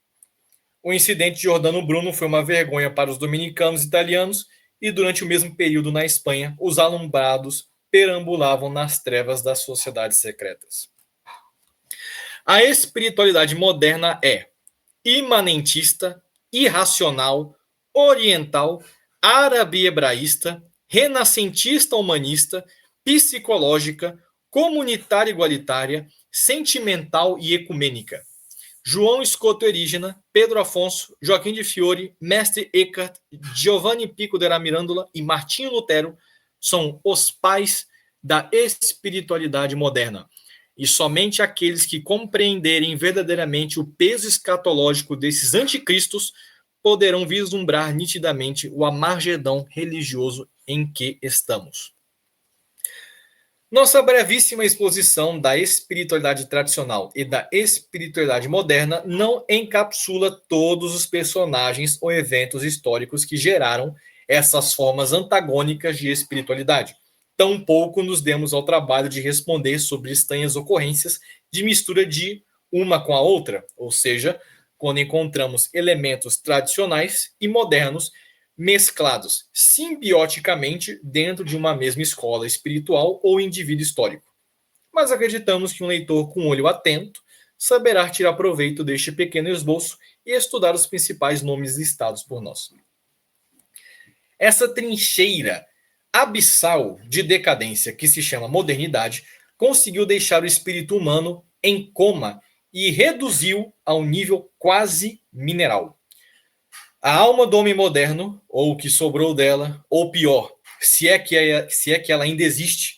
O incidente de Giordano Bruno foi uma vergonha para os dominicanos italianos e durante o mesmo período na Espanha, os alumbrados perambulavam nas trevas das sociedades secretas. A espiritualidade moderna é imanentista, irracional, oriental, árabe-hebraísta, renascentista humanista, psicológica, comunitária igualitária, sentimental e ecumênica. João Escoto Erígena, Pedro Afonso, Joaquim de Fiore, Mestre Eckhart, Giovanni Pico della Mirandola e Martinho Lutero são os pais da espiritualidade moderna. E somente aqueles que compreenderem verdadeiramente o peso escatológico desses anticristos poderão vislumbrar nitidamente o amargedão religioso em que estamos. Nossa brevíssima exposição da espiritualidade tradicional e da espiritualidade moderna não encapsula todos os personagens ou eventos históricos que geraram essas formas antagônicas de espiritualidade. Tampouco nos demos ao trabalho de responder sobre estranhas ocorrências de mistura de uma com a outra, ou seja, quando encontramos elementos tradicionais e modernos mesclados simbioticamente dentro de uma mesma escola espiritual ou indivíduo histórico. Mas acreditamos que um leitor com olho atento saberá tirar proveito deste pequeno esboço e estudar os principais nomes listados por nós. Essa trincheira abissal de decadência que se chama modernidade conseguiu deixar o espírito humano em coma e reduziu a um nível quase mineral. A alma do homem moderno, ou o que sobrou dela, ou pior, se é que ela ainda existe,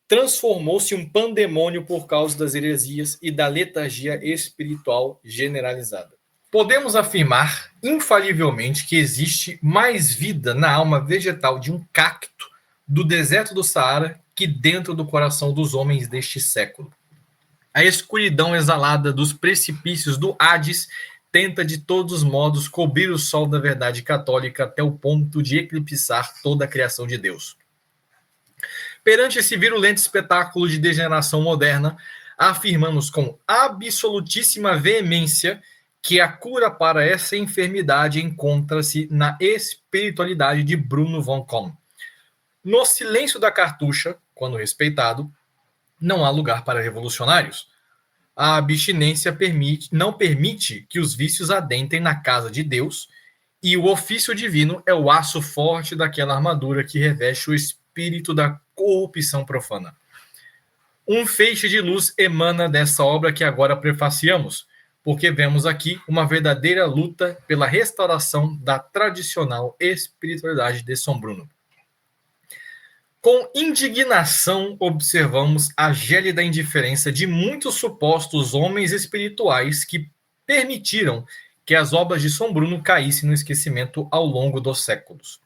transformou-se em um pandemônio por causa das heresias e da letargia espiritual generalizada. Podemos afirmar infalivelmente que existe mais vida na alma vegetal de um cacto do deserto do Saara que dentro do coração dos homens deste século. A escuridão exalada dos precipícios do Hades tenta de todos os modos cobrir o sol da verdade católica até o ponto de eclipsar toda a criação de Deus. Perante esse virulento espetáculo de degeneração moderna, afirmamos com absolutíssima veemência que a cura para essa enfermidade encontra-se na espiritualidade de Bruno von Komm. No silêncio da cartucha, quando respeitado, não há lugar para revolucionários. A abstinência não permite que os vícios adentrem na casa de Deus, e o ofício divino é o aço forte daquela armadura que reveste o espírito da corrupção profana. Um feixe de luz emana dessa obra que agora prefaciamos, porque vemos aqui uma verdadeira luta pela restauração da tradicional espiritualidade de São Bruno. Com indignação observamos a gélida indiferença de muitos supostos homens espirituais que permitiram que as obras de São Bruno caíssem no esquecimento ao longo dos séculos.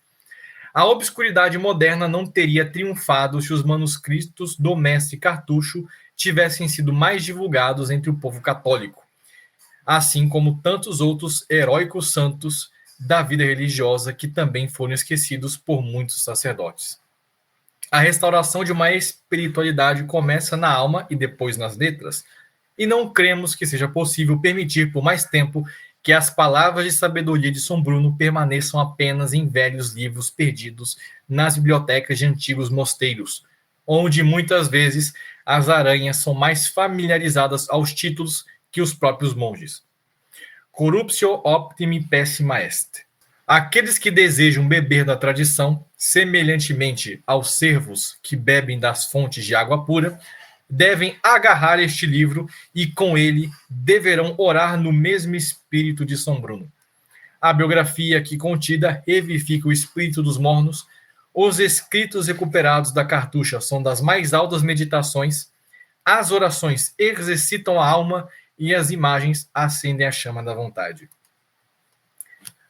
A obscuridade moderna não teria triunfado se os manuscritos do mestre Cartucho tivessem sido mais divulgados entre o povo católico, assim como tantos outros heróicos santos da vida religiosa que também foram esquecidos por muitos sacerdotes. A restauração de uma espiritualidade começa na alma e depois nas letras, e não cremos que seja possível permitir por mais tempo que as palavras de sabedoria de São Bruno permaneçam apenas em velhos livros perdidos nas bibliotecas de antigos mosteiros, onde muitas vezes as aranhas são mais familiarizadas aos títulos que os próprios monges. Corruptio optimi pessima est. Aqueles que desejam beber da tradição, semelhantemente aos cervos que bebem das fontes de água pura, devem agarrar este livro e com ele deverão orar no mesmo espírito de São Bruno. A biografia aqui contida revivifica o espírito dos mornos, os escritos recuperados da cartucha são das mais altas meditações, as orações exercitam a alma e as imagens acendem a chama da vontade.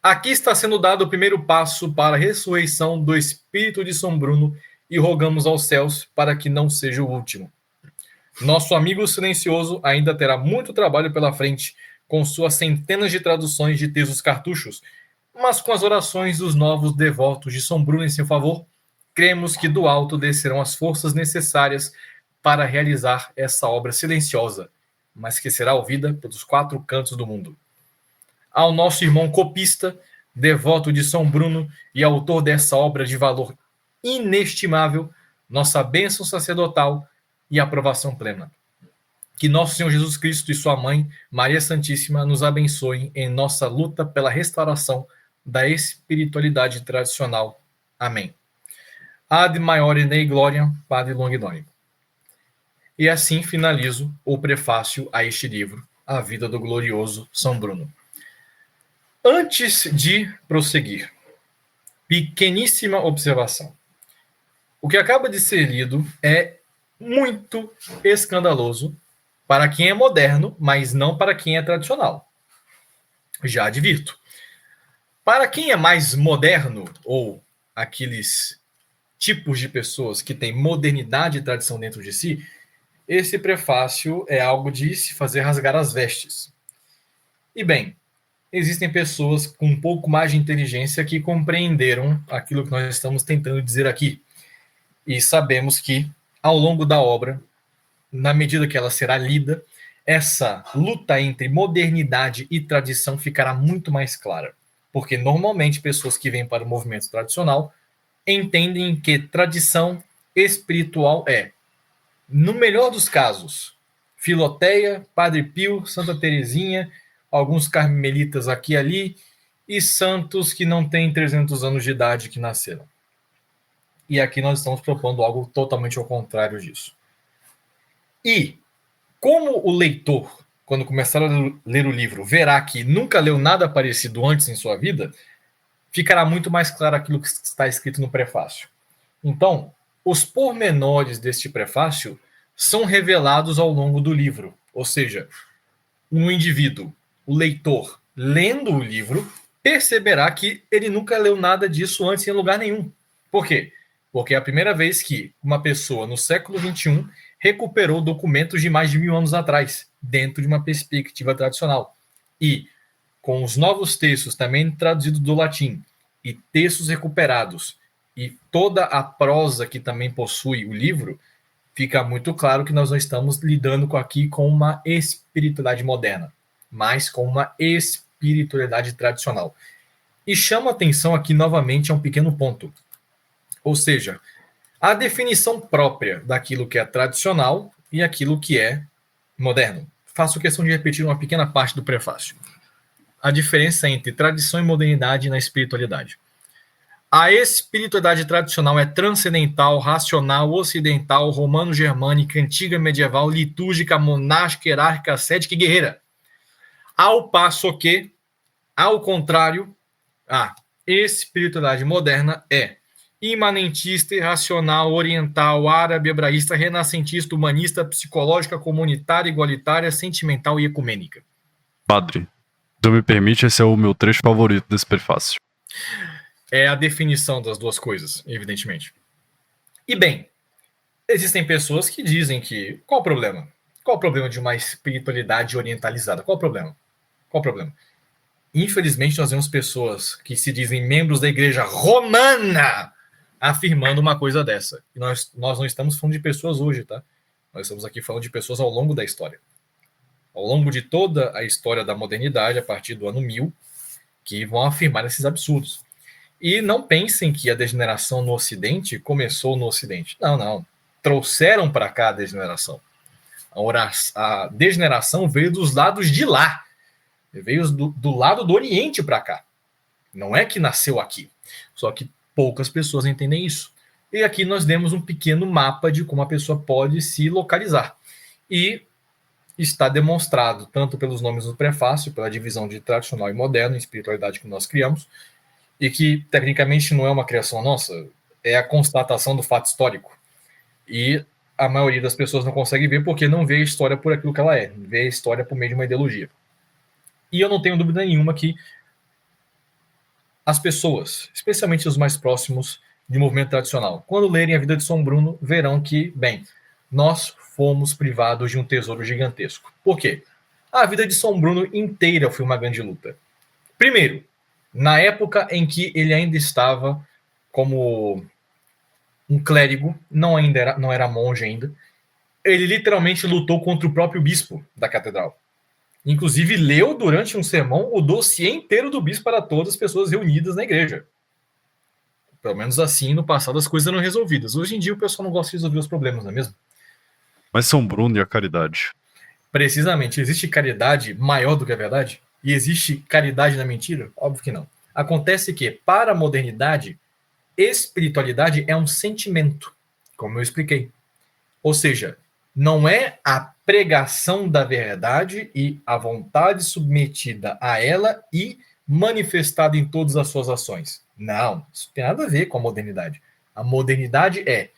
Aqui está sendo dado o primeiro passo para a ressurreição do espírito de São Bruno e rogamos aos céus para que não seja o último. Nosso amigo silencioso ainda terá muito trabalho pela frente com suas centenas de traduções de textos cartuchos, mas com as orações dos novos devotos de São Bruno em seu favor, cremos que do alto descerão as forças necessárias para realizar essa obra silenciosa, mas que será ouvida pelos 4 cantos do mundo. Ao nosso irmão copista, devoto de São Bruno e autor dessa obra de valor inestimável, nossa bênção sacerdotal e aprovação plena. Que nosso Senhor Jesus Cristo e sua mãe, Maria Santíssima, nos abençoem em nossa luta pela restauração da espiritualidade tradicional. Amém. Ad maiore Dei Gloriam, Padre Longinorio. E assim finalizo o prefácio a este livro, A Vida do Glorioso São Bruno. Antes de prosseguir, pequeníssima observação. O que acaba de ser lido é muito escandaloso para quem é moderno, mas não para quem é tradicional. Já advirto. Para quem é mais moderno, ou aqueles tipos de pessoas que têm modernidade e tradição dentro de si, esse prefácio é algo de se fazer rasgar as vestes. E bem, existem pessoas com um pouco mais de inteligência que compreenderam aquilo que nós estamos tentando dizer aqui. E sabemos que, ao longo da obra, na medida que ela será lida, essa luta entre modernidade e tradição ficará muito mais clara. Porque, normalmente, pessoas que vêm para o movimento tradicional entendem que tradição espiritual é, no melhor dos casos, Filoteia, Padre Pio, Santa Teresinha, alguns carmelitas aqui e ali, e santos que não têm 300 anos de idade que nasceram. E aqui nós estamos propondo algo totalmente ao contrário disso. E, como o leitor, quando começar a ler o livro, verá que nunca leu nada parecido antes em sua vida, ficará muito mais claro aquilo que está escrito no prefácio. Então, os pormenores deste prefácio são revelados ao longo do livro. Ou seja, um indivíduo, o leitor, lendo o livro, perceberá que ele nunca leu nada disso antes em lugar nenhum. Por quê? Porque é a primeira vez que uma pessoa no século XXI recuperou documentos de mais de 1000 anos atrás, dentro de uma perspectiva tradicional. E, com os novos textos também traduzidos do latim, e textos recuperados, e toda a prosa que também possui o livro, fica muito claro que nós não estamos lidando aqui com uma espiritualidade moderna, mas com uma espiritualidade tradicional. E chama atenção aqui novamente a um pequeno ponto. Ou seja, a definição própria daquilo que é tradicional e aquilo que é moderno. Faço questão de repetir uma pequena parte do prefácio. A diferença entre tradição e modernidade na espiritualidade. A espiritualidade tradicional é transcendental, racional, ocidental, romano-germânica, antiga, medieval, litúrgica, monástica, hierárquica, ascética e guerreira. Ao passo que, ao contrário, a espiritualidade moderna é imanentista, irracional, oriental, árabe, hebraísta, renascentista, humanista, psicológica, comunitária, igualitária, sentimental e ecumênica. Padre, se me permite, esse é o meu trecho favorito desse prefácio. É a definição das duas coisas, evidentemente. E bem, existem pessoas que dizem que... Qual o problema? Qual o problema de uma espiritualidade orientalizada? Qual o problema? Qual o problema? Infelizmente, nós vemos pessoas que se dizem membros da igreja romana afirmando uma coisa dessa. E nós não estamos falando de pessoas hoje, tá? Nós estamos aqui falando de pessoas ao longo da história. Ao longo de toda a história da modernidade, a partir do ano 1000, que vão afirmar esses absurdos. E não pensem que a degeneração no Ocidente começou no Ocidente. Não, não. Trouxeram para cá a degeneração. A degeneração veio dos lados de lá. Veio do lado do Oriente para cá. Não é que nasceu aqui. Só que poucas pessoas entendem isso. E aqui nós demos um pequeno mapa de como a pessoa pode se localizar. E está demonstrado, tanto pelos nomes do prefácio, pela divisão de tradicional e moderno, espiritualidade que nós criamos, e que, tecnicamente, não é uma criação nossa, é a constatação do fato histórico. E a maioria das pessoas não consegue ver porque não vê a história por aquilo que ela é, vê a história por meio de uma ideologia. E eu não tenho dúvida nenhuma que as pessoas, especialmente os mais próximos de movimento tradicional, quando lerem a vida de São Bruno, verão que, bem, nós fomos privados de um tesouro gigantesco. Por quê? A vida de São Bruno inteira foi uma grande luta. Primeiro, na época em que ele ainda estava como um clérigo, não era monge ainda, ele literalmente lutou contra o próprio bispo da catedral. Inclusive, leu durante um sermão o dossiê inteiro do bispo para todas as pessoas reunidas na igreja. Pelo menos assim, no passado, as coisas eram resolvidas. Hoje em dia, o pessoal não gosta de resolver os problemas, não é mesmo? Mas São Bruno e a caridade? Precisamente. Existe caridade maior do que a verdade? E existe caridade na mentira? Óbvio que não. Acontece que, para a modernidade, espiritualidade é um sentimento, como eu expliquei. Ou seja, não é a pregação da verdade e a vontade submetida a ela e manifestada em todas as suas ações. Não, isso tem nada a ver com a modernidade. A modernidade é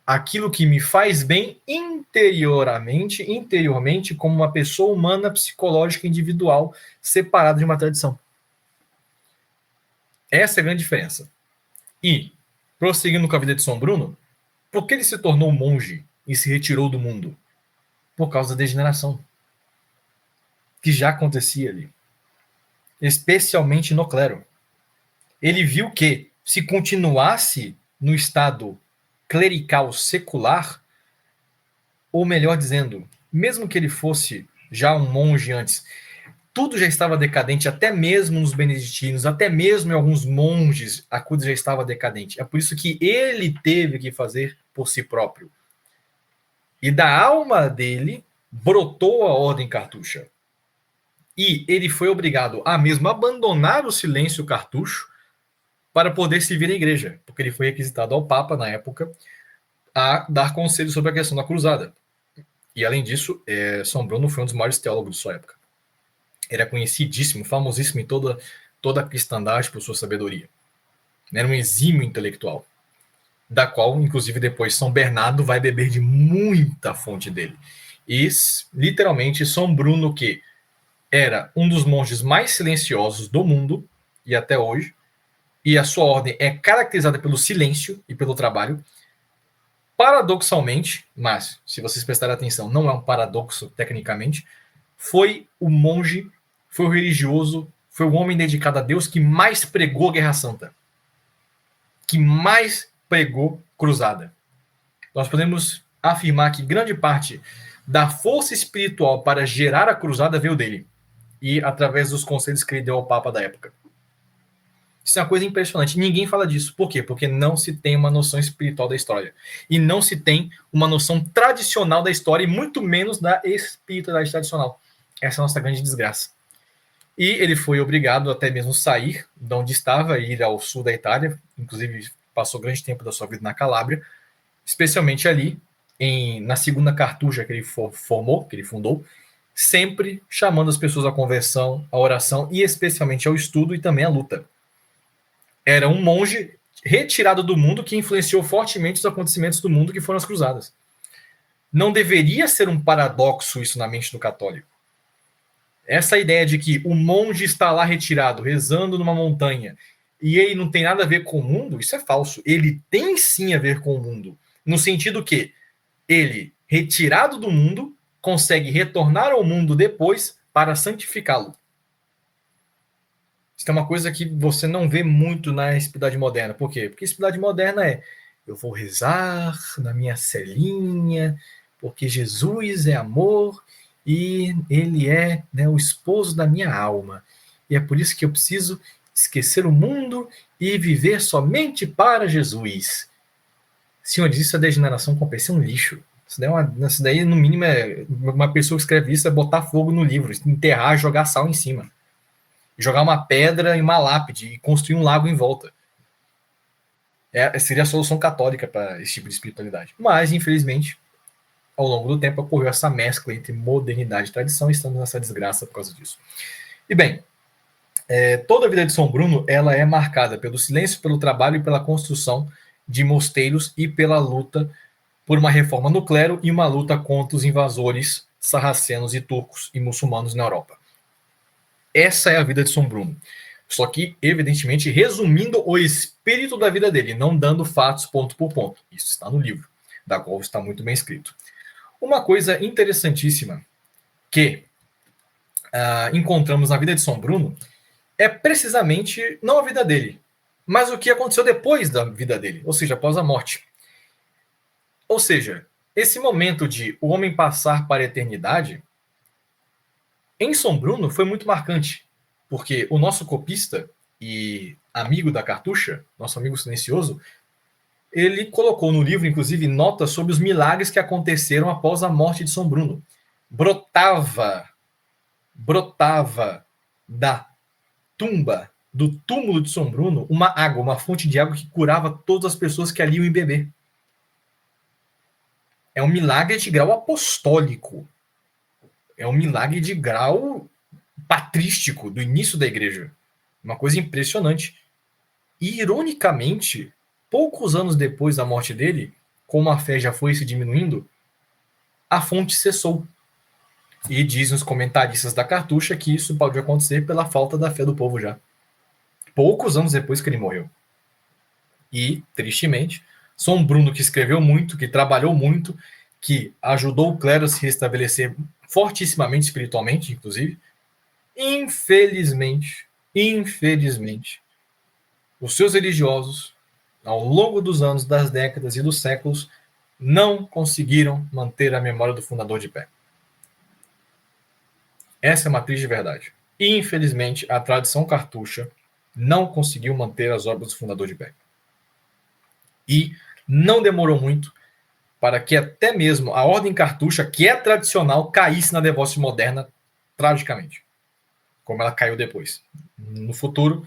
aquilo que me faz bem interiormente, como uma pessoa humana, psicológica, individual, separada de uma tradição. Essa é a grande diferença. E, prosseguindo com a vida de São Bruno, por que ele se tornou monge e se retirou do mundo? Por causa da degeneração, que já acontecia ali. especialmente no clero. Ele viu que, se continuasse no estado clerical secular, ou melhor dizendo, mesmo que ele fosse já um monge antes, tudo já estava decadente, até mesmo nos beneditinos, até mesmo em alguns monges, a coisa já estava decadente. É por isso que ele teve que fazer por si próprio. E da alma dele brotou a ordem cartucha. E ele foi obrigado a mesmo abandonar o silêncio cartucho para poder servir a igreja, porque ele foi requisitado ao Papa, na época, a dar conselho sobre a questão da cruzada. E, além disso, São Bruno foi um dos maiores teólogos de sua época. Era conhecidíssimo, famosíssimo em toda a cristandade por sua sabedoria. Era um exímio intelectual, da qual, inclusive, depois São Bernardo vai beber de muita fonte dele. E, literalmente, São Bruno, que era um dos monges mais silenciosos do mundo, e até hoje, e a sua ordem é caracterizada pelo silêncio e pelo trabalho, paradoxalmente, mas se vocês prestarem atenção, não é um paradoxo tecnicamente, foi o monge, foi o religioso, foi o homem dedicado a Deus que mais pregou Guerra Santa, que mais pregou cruzada. Nós podemos afirmar que grande parte da força espiritual para gerar a cruzada veio dele, e através dos conselhos que ele deu ao Papa da época. Isso é uma coisa impressionante. Ninguém fala disso. Por quê? Porque não se tem uma noção espiritual da história. E não se tem uma noção tradicional da história, e muito menos da espiritualidade tradicional. Essa é a nossa grande desgraça. E ele foi obrigado até mesmo sair de onde estava, ir ao sul da Itália. Inclusive, passou grande tempo da sua vida na Calábria, especialmente ali, na segunda cartucha que ele formou, que ele fundou, sempre chamando as pessoas à conversão, à oração e especialmente ao estudo e também à luta. Era um monge retirado do mundo que influenciou fortemente os acontecimentos do mundo, que foram as cruzadas. Não deveria ser um paradoxo isso na mente do católico. Essa ideia de que o monge está lá retirado, rezando numa montanha, e ele não tem nada a ver com o mundo, isso é falso. Ele tem sim a ver com o mundo, no sentido que ele, retirado do mundo, consegue retornar ao mundo depois para santificá-lo. Isso é uma coisa que você não vê muito na espiritualidade moderna. Por quê? Porque a espiritualidade moderna eu vou rezar na minha celinha, porque Jesus é amor e ele é, né, o esposo da minha alma. E é por isso que eu preciso esquecer o mundo e viver somente para Jesus. Senhores, isso é degeneração completa, isso é um lixo. Isso daí, no mínimo, uma pessoa que escreve isso é botar fogo no livro, enterrar, jogar sal em cima. Jogar uma pedra em uma lápide e construir um lago em volta. Seria a solução católica para esse tipo de espiritualidade. Mas, infelizmente, ao longo do tempo, ocorreu essa mescla entre modernidade e tradição, e estamos nessa desgraça por causa disso. E bem, toda a vida de São Bruno ela é marcada pelo silêncio, pelo trabalho e pela construção de mosteiros e pela luta por uma reforma no clero e uma luta contra os invasores sarracenos e turcos e muçulmanos na Europa. Essa é a vida de São Bruno. Só que, evidentemente, resumindo o espírito da vida dele, não dando fatos ponto por ponto. Isso está no livro, da qual está muito bem escrito. Uma coisa interessantíssima que encontramos na vida de São Bruno é precisamente não a vida dele, mas o que aconteceu depois da vida dele, ou seja, após a morte. Ou seja, esse momento de o homem passar para a eternidade, em São Bruno foi muito marcante, porque o nosso copista e amigo da cartucha, nosso amigo silencioso, ele colocou no livro, inclusive, notas sobre os milagres que aconteceram após a morte de São Bruno. Brotava da tumba, do túmulo de São Bruno, uma água, uma fonte de água que curava todas as pessoas que ali iam beber. É um milagre de grau apostólico. É um milagre de grau patrístico do início da igreja. Uma coisa impressionante. E, ironicamente, poucos anos depois da morte dele, como a fé já foi se diminuindo, a fonte cessou. E dizem os comentaristas da cartucha que isso pode acontecer pela falta da fé do povo já. Poucos anos depois que ele morreu. E, tristemente, São Bruno, que escreveu muito, que trabalhou muito, que ajudou o clero a se restabelecer fortissimamente espiritualmente, inclusive, infelizmente, Infelizmente, os seus religiosos, ao longo dos anos, das décadas e dos séculos, não conseguiram manter a memória do fundador de pé. Essa é uma triste verdade. Infelizmente, a tradição cartucha não conseguiu manter as obras do fundador de pé. E não demorou muito para que até mesmo a ordem cartucha, que é tradicional, caísse na devoção moderna tragicamente, como ela caiu depois. No futuro,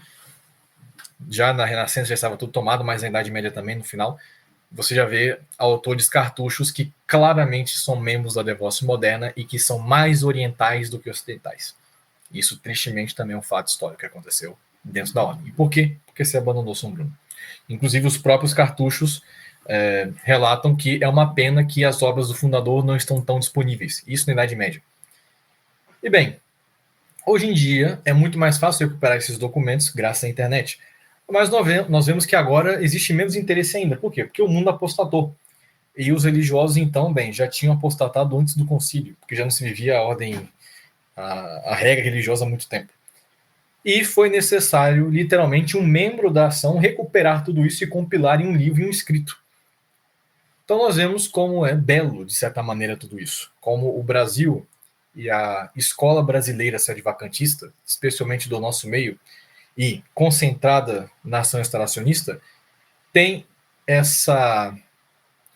já na Renascença já estava tudo tomado, mas na Idade Média também, no final, você já vê autores cartuchos que claramente são membros da devoção moderna e que são mais orientais do que ocidentais. Isso, tristemente, também é um fato histórico que aconteceu dentro da ordem. E por quê? Porque se abandonou São Bruno. Inclusive, os próprios cartuchos relatam que é uma pena que as obras do fundador não estão tão disponíveis. Isso na Idade Média. E bem, hoje em dia é muito mais fácil recuperar esses documentos graças à internet. Mas nós vemos que agora existe menos interesse ainda. Por quê? Porque o mundo apostatou. E os religiosos, então, bem, já tinham apostatado antes do concílio, porque já não se vivia a ordem, a regra religiosa há muito tempo. E foi necessário, literalmente, um membro da ação recuperar tudo isso e compilar em um livro e um escrito. Então nós vemos como é belo, de certa maneira, tudo isso. Como o Brasil e a escola brasileira sedevacantista, especialmente do nosso meio, e concentrada na ação restauracionista, tem essa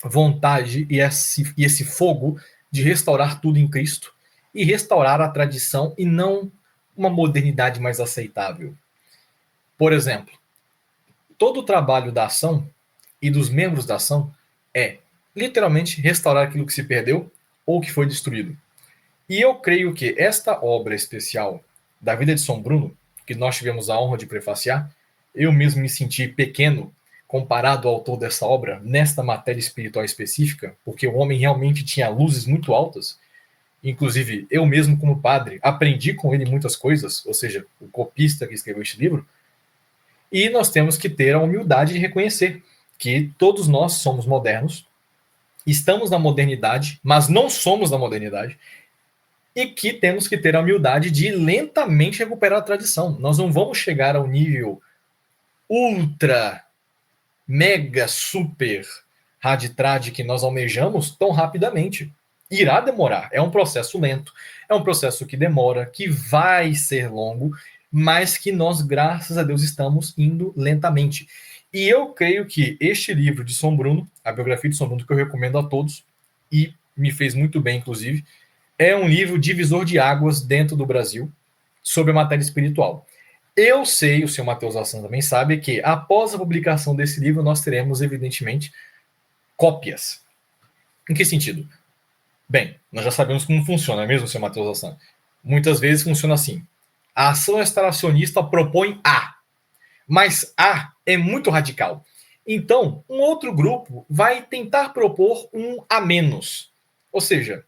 vontade e esse fogo de restaurar tudo em Cristo e restaurar a tradição e não uma modernidade mais aceitável. Por exemplo, todo o trabalho da ação e dos membros da ação é literalmente restaurar aquilo que se perdeu ou que foi destruído. E eu creio que esta obra especial da vida de São Bruno, que nós tivemos a honra de prefaciar, eu mesmo me senti pequeno comparado ao autor dessa obra, nesta matéria espiritual específica, porque o homem realmente tinha luzes muito altas. Inclusive, eu mesmo, como padre, aprendi com ele muitas coisas, ou seja, o copista que escreveu este livro. E nós temos que ter a humildade de reconhecer que todos nós somos modernos, estamos na modernidade, mas não somos da modernidade, e que temos que ter a humildade de lentamente recuperar a tradição. Nós não vamos chegar ao nível ultra, mega, super raditrad que nós almejamos tão rapidamente. Irá demorar, é um processo lento, é um processo que demora, que vai ser longo, mas que nós, graças a Deus, estamos indo lentamente. E eu creio que este livro de São Bruno, a biografia de São Bruno, que eu recomendo a todos, e me fez muito bem, inclusive, é um livro divisor de águas dentro do Brasil sobre a matéria espiritual. Eu sei, o senhor Matheus Assan também sabe, que após a publicação desse livro, nós teremos, evidentemente, cópias. Em que sentido? Bem, nós já sabemos como funciona, não é mesmo, senhor Matheus Assan? Muitas vezes funciona assim. A ação restauracionista propõe A, mas A é muito radical. Então, um outro grupo vai tentar propor um A menos. Ou seja,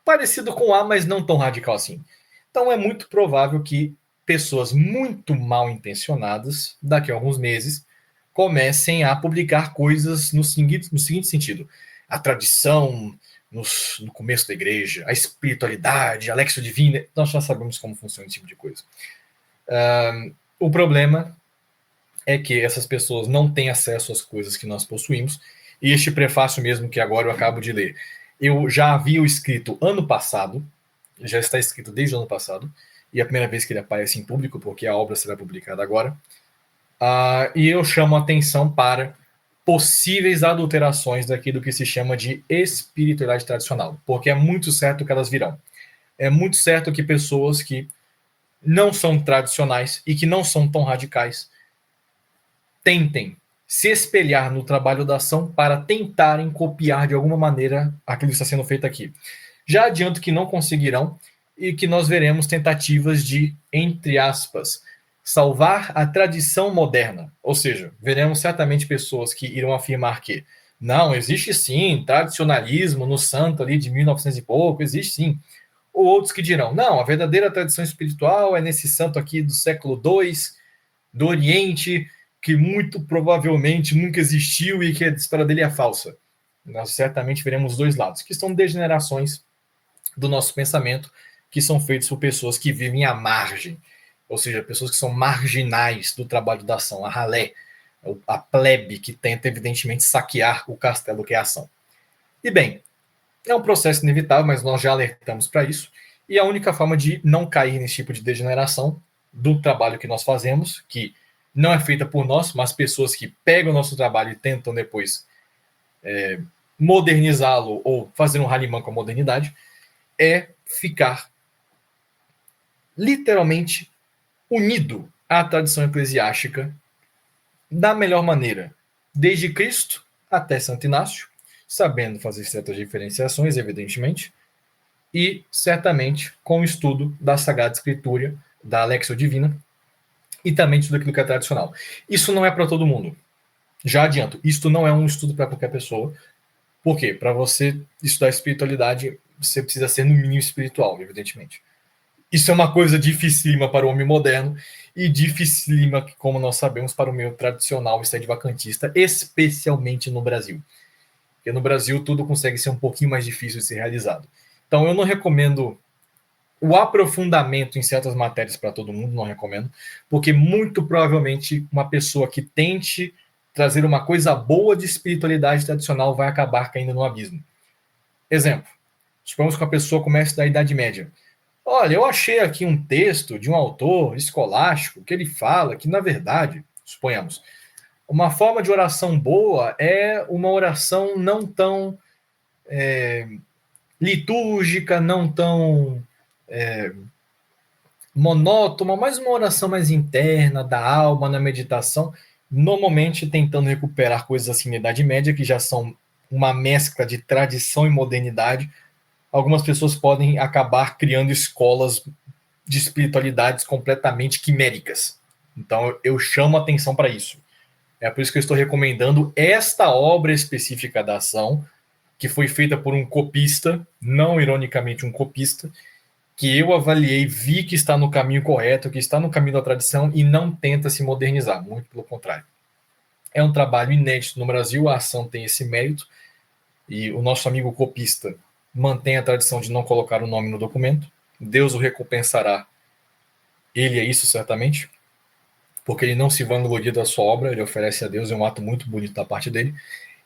parecido com A, mas não tão radical assim. Então é muito provável que pessoas muito mal intencionadas, daqui a alguns meses, comecem a publicar coisas no seguinte sentido. A tradição no começo da igreja, a espiritualidade, a Lexio Divina, nós já sabemos como funciona esse tipo de coisa. O problema é que essas pessoas não têm acesso às coisas que nós possuímos, e este prefácio mesmo que agora eu acabo de ler, eu já havia escrito ano passado, já está escrito desde o ano passado, e é a primeira vez que ele aparece em público, porque a obra será publicada agora. E eu chamo a atenção para possíveis adulterações daquilo que se chama de espiritualidade tradicional, porque é muito certo que elas virão. É muito certo que pessoas que não são tradicionais e que não são tão radicais tentem se espelhar no trabalho da ação para tentarem copiar de alguma maneira aquilo que está sendo feito aqui. Já adianto que não conseguirão e que nós veremos tentativas de, entre aspas, salvar a tradição moderna. Ou seja, veremos certamente pessoas que irão afirmar que não, existe sim tradicionalismo no santo ali de 1900 e pouco, existe sim. Ou outros que dirão, não, a verdadeira tradição espiritual é nesse santo aqui do século II, do Oriente, que muito provavelmente nunca existiu e que a história dele é falsa. Nós certamente veremos os dois lados, que são degenerações do nosso pensamento, que são feitos por pessoas que vivem à margem. ou seja, pessoas que são marginais do trabalho da ação, a ralé, a plebe que tenta, evidentemente, saquear o castelo que é a ação. E bem, é um processo inevitável, mas nós já alertamos para isso, e a única forma de não cair nesse tipo de degeneração do trabalho que nós fazemos, que não é feita por nós, mas pessoas que pegam o nosso trabalho e tentam depois modernizá-lo ou fazer um ralimã com a modernidade, é ficar literalmente unido à tradição eclesiástica da melhor maneira, desde Cristo até Santo Inácio, sabendo fazer certas diferenciações, evidentemente, e certamente com o estudo da Sagrada Escritura, da Alexio Divina, e também tudo aquilo que é tradicional. Isso não é para todo mundo. Já adianto, isto não é um estudo para qualquer pessoa. Por quê? Para você estudar espiritualidade, você precisa ser no mínimo espiritual, evidentemente. Isso é uma coisa dificílima para o homem moderno e dificílima, como nós sabemos, para o meio tradicional sedevacantista, especialmente no Brasil. Porque no Brasil tudo consegue ser um pouquinho mais difícil de ser realizado. Então eu não recomendo o aprofundamento em certas matérias para todo mundo, não recomendo, porque muito provavelmente uma pessoa que tente trazer uma coisa boa de espiritualidade tradicional vai acabar caindo no abismo. Exemplo, supomos que a pessoa comece da Idade Média. Olha, eu achei aqui um texto de um autor escolástico que ele fala que, na verdade, suponhamos, uma forma de oração boa é uma oração não tão litúrgica, não tão monótona, mas uma oração mais interna, da alma, na meditação, normalmente tentando recuperar coisas assim na Idade Média, que já são uma mescla de tradição e modernidade. Algumas pessoas podem acabar criando escolas de espiritualidades completamente quiméricas. Então, eu chamo atenção para isso. É por isso que eu estou recomendando esta obra específica da ação, que foi feita por um copista, não ironicamente um copista, que eu avaliei, vi que está no caminho correto, que está no caminho da tradição e não tenta se modernizar, muito pelo contrário. É um trabalho inédito no Brasil, a ação tem esse mérito, e o nosso amigo copista mantém a tradição de não colocar o nome no documento. Deus o recompensará. Ele é isso, certamente, porque ele não se vangloria da sua obra, ele oferece a Deus, é um ato muito bonito da parte dele.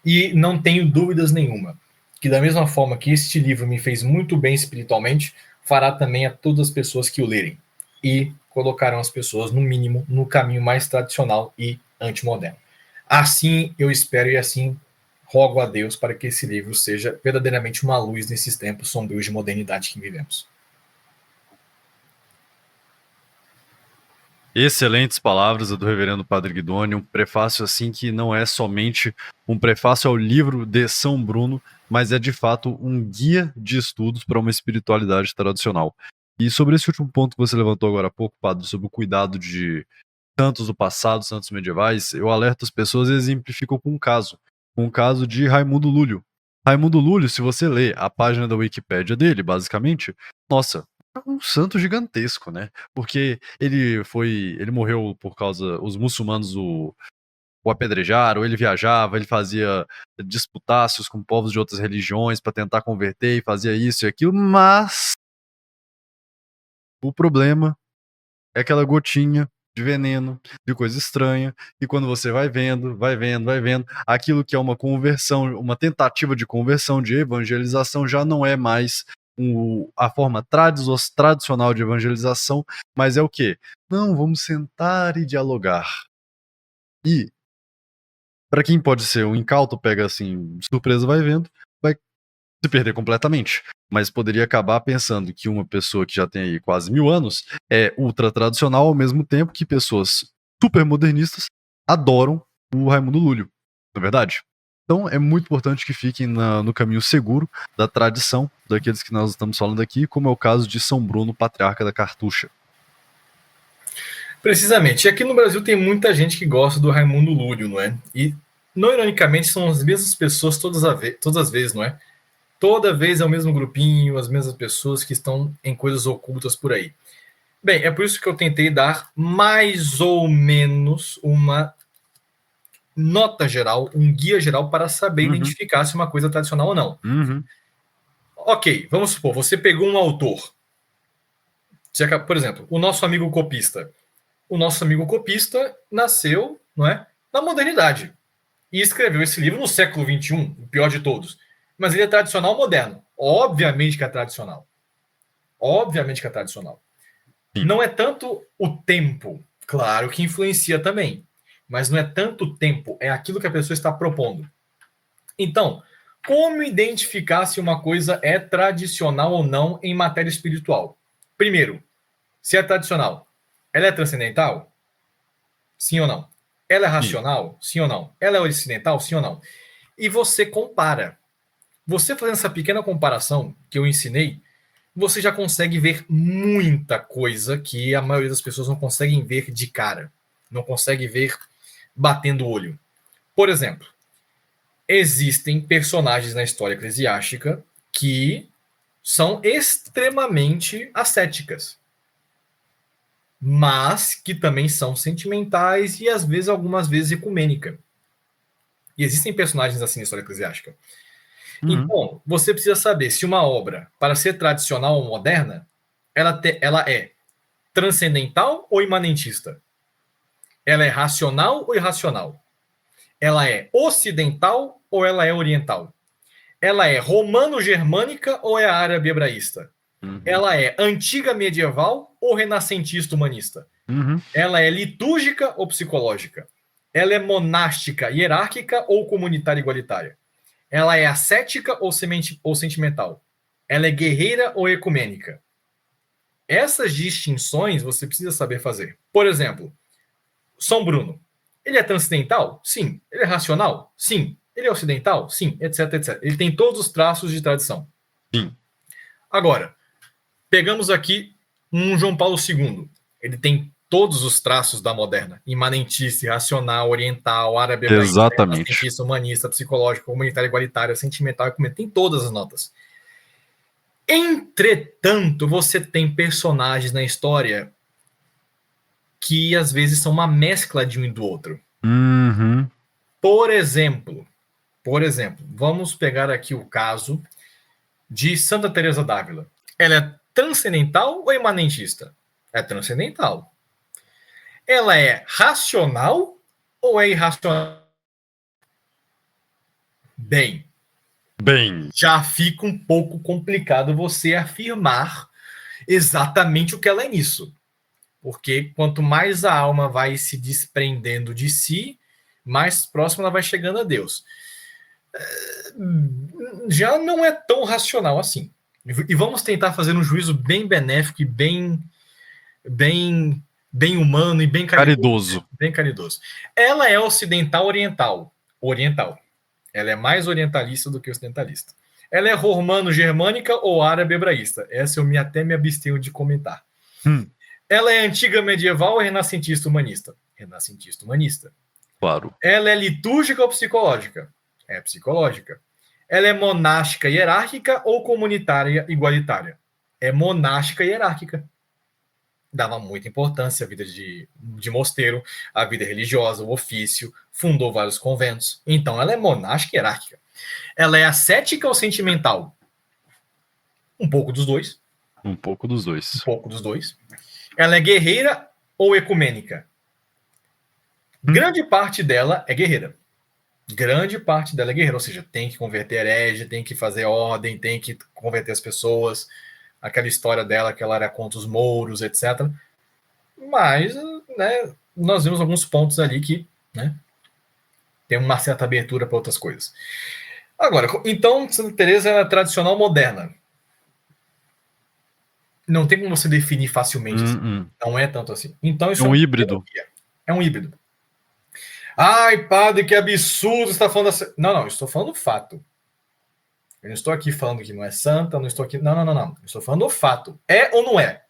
E não tenho dúvidas nenhuma que, da mesma forma que este livro me fez muito bem espiritualmente, fará também a todas as pessoas que o lerem. E colocarão as pessoas, no mínimo, no caminho mais tradicional e antimoderno. Assim eu espero e assim rogo a Deus para que esse livro seja verdadeiramente uma luz nesses tempos sombrios de modernidade que vivemos. Excelentes palavras do reverendo Padre Guidoni, um prefácio assim que não é somente um prefácio ao livro de São Bruno, mas é de fato um guia de estudos para uma espiritualidade tradicional. E sobre esse último ponto que você levantou agora há pouco, Padre, sobre o cuidado de santos do passado, santos medievais, eu alerto as pessoas e exemplifico com um caso de Raimundo Lúlio. Raimundo Lúlio, se você ler a página da Wikipédia dele, basicamente, nossa, é um santo gigantesco, né? Porque ele morreu por causa, os muçulmanos o apedrejaram, ele viajava, ele fazia disputácios com povos de outras religiões para tentar converter e fazia isso e aquilo, mas o problema é aquela gotinha de veneno, de coisa estranha, e quando você vai vendo, aquilo que é uma conversão, uma tentativa de conversão, de evangelização, já não é mais a forma tradicional de evangelização, mas é o quê? Não, vamos sentar e dialogar. E, para quem pode ser um incauto, pega assim, surpresa, vai vendo, vai se perder completamente. Mas poderia acabar pensando que uma pessoa que já tem aí quase 1000 anos é ultra tradicional, ao mesmo tempo que pessoas super modernistas adoram o Raimundo Lúlio, não é verdade? Então é muito importante que fiquem no caminho seguro da tradição daqueles que nós estamos falando aqui, como é o caso de São Bruno, patriarca da Cartucha. Precisamente. E aqui no Brasil tem muita gente que gosta do Raimundo Lúlio, não é? E, não ironicamente, são as mesmas pessoas todas as vezes, não é? Toda vez é o mesmo grupinho, as mesmas pessoas que estão em coisas ocultas por aí. Bem, é por isso que eu tentei dar mais ou menos uma nota geral, um guia geral para saber identificar se uma coisa é tradicional ou não. Ok, vamos supor, você pegou um autor Por exemplo, o nosso amigo copista. O nosso amigo copista nasceu, não é, na modernidade e escreveu esse livro no século XXI, o pior de todos. Mas ele é tradicional moderno. Obviamente que é tradicional. Obviamente que é tradicional. Sim. Não é tanto o tempo, claro que influencia também, mas não é tanto o tempo, é aquilo que a pessoa está propondo. Então, como identificar se uma coisa é tradicional ou não em matéria espiritual? Primeiro, se é tradicional, ela é transcendental? Sim ou não? Ela é racional? Sim ou não? Ela é ocidental? Sim ou não? E você compara. Você fazendo essa pequena comparação que eu ensinei, você já consegue ver muita coisa que a maioria das pessoas não conseguem ver de cara. Não consegue ver batendo o olho. Por exemplo, existem personagens na história eclesiástica que são extremamente ascéticas, mas que também são sentimentais e às vezes, algumas vezes, ecumênica. E existem personagens assim na história eclesiástica. Então, você precisa saber se uma obra, para ser tradicional ou moderna, ela é transcendental ou imanentista? Ela é racional ou irracional? Ela é ocidental ou ela é oriental? Ela é romano-germânica ou é árabe-hebraísta? Ela é antiga medieval ou renascentista humanista? Ela é litúrgica ou psicológica? Ela é monástica, hierárquica ou comunitária igualitária? Ela é ascética ou sentimental? Ela é guerreira ou ecumênica? Essas distinções você precisa saber fazer. Por exemplo, São Bruno. Ele é transcendental? Sim. Ele é racional? Sim. Ele é ocidental? Sim, etc, etc. Ele tem todos os traços de tradição. Sim. Agora, pegamos aqui um João Paulo II. Ele tem todos os traços da moderna. Imanentista, racional, oriental, árabe, hebraísta, renascentista, humanista, psicológico, comunitário, igualitário, sentimental, ecumênico. Tem todas as notas. Entretanto, você tem personagens na história que às vezes são uma mescla de um e do outro. Por exemplo, vamos pegar aqui o caso de Santa Teresa d'Ávila. Ela é transcendental ou imanentista? É transcendental. Ela é racional ou é irracional? Bem, já fica um pouco complicado você afirmar exatamente o que ela é nisso. Porque quanto mais a alma vai se desprendendo de si, mais próxima ela vai chegando a Deus. Já não é tão racional assim. E vamos tentar fazer um juízo bem benéfico e bem humano e bem caridoso. Bem caridoso. Ela é ocidental oriental. Ela é mais orientalista do que ocidentalista. Ela é romano-germânica ou árabe-hebraísta? Essa eu até me abstenho de comentar. Ela é antiga medieval ou renascentista humanista? Renascentista humanista. Claro. Ela é litúrgica ou psicológica? É psicológica. Ela é monástica hierárquica ou comunitária igualitária? É monástica hierárquica. Dava muita importância à vida de mosteiro, à vida religiosa, o ofício, fundou vários conventos. Então, ela é monástica hierárquica. Ela é ascética ou sentimental? Um pouco dos dois. Ela é guerreira ou ecumênica? Grande parte dela é guerreira. Ou seja, tem que converter herege, tem que fazer ordem, tem que converter as pessoas. Aquela história dela que ela era contra os mouros, etc. Mas, né, nós vimos alguns pontos ali que, né, tem uma certa abertura para outras coisas. Agora, então, Santa Teresa é tradicional moderna. Não tem como você definir facilmente assim. Não é tanto assim. Então, isso é um híbrido. É um híbrido. Ai, padre, que absurdo você está falando assim. Não, estou falando fato. Eu não estou aqui falando que não é santa, não estou aqui. Não. Eu estou falando o fato. É ou não é?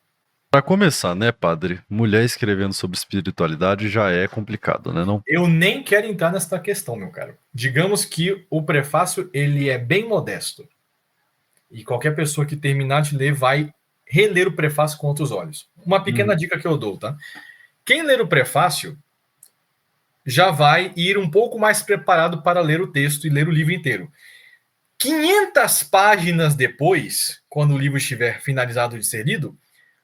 Para começar, né, padre? Mulher escrevendo sobre espiritualidade já é complicado, né, não? Eu nem quero entrar nessa questão, meu caro. Digamos que o prefácio ele é bem modesto. E qualquer pessoa que terminar de ler vai reler o prefácio com outros olhos. Uma pequena dica que eu dou, tá? Quem ler o prefácio já vai ir um pouco mais preparado para ler o texto e ler o livro inteiro. 500 páginas depois, quando o livro estiver finalizado de ser lido,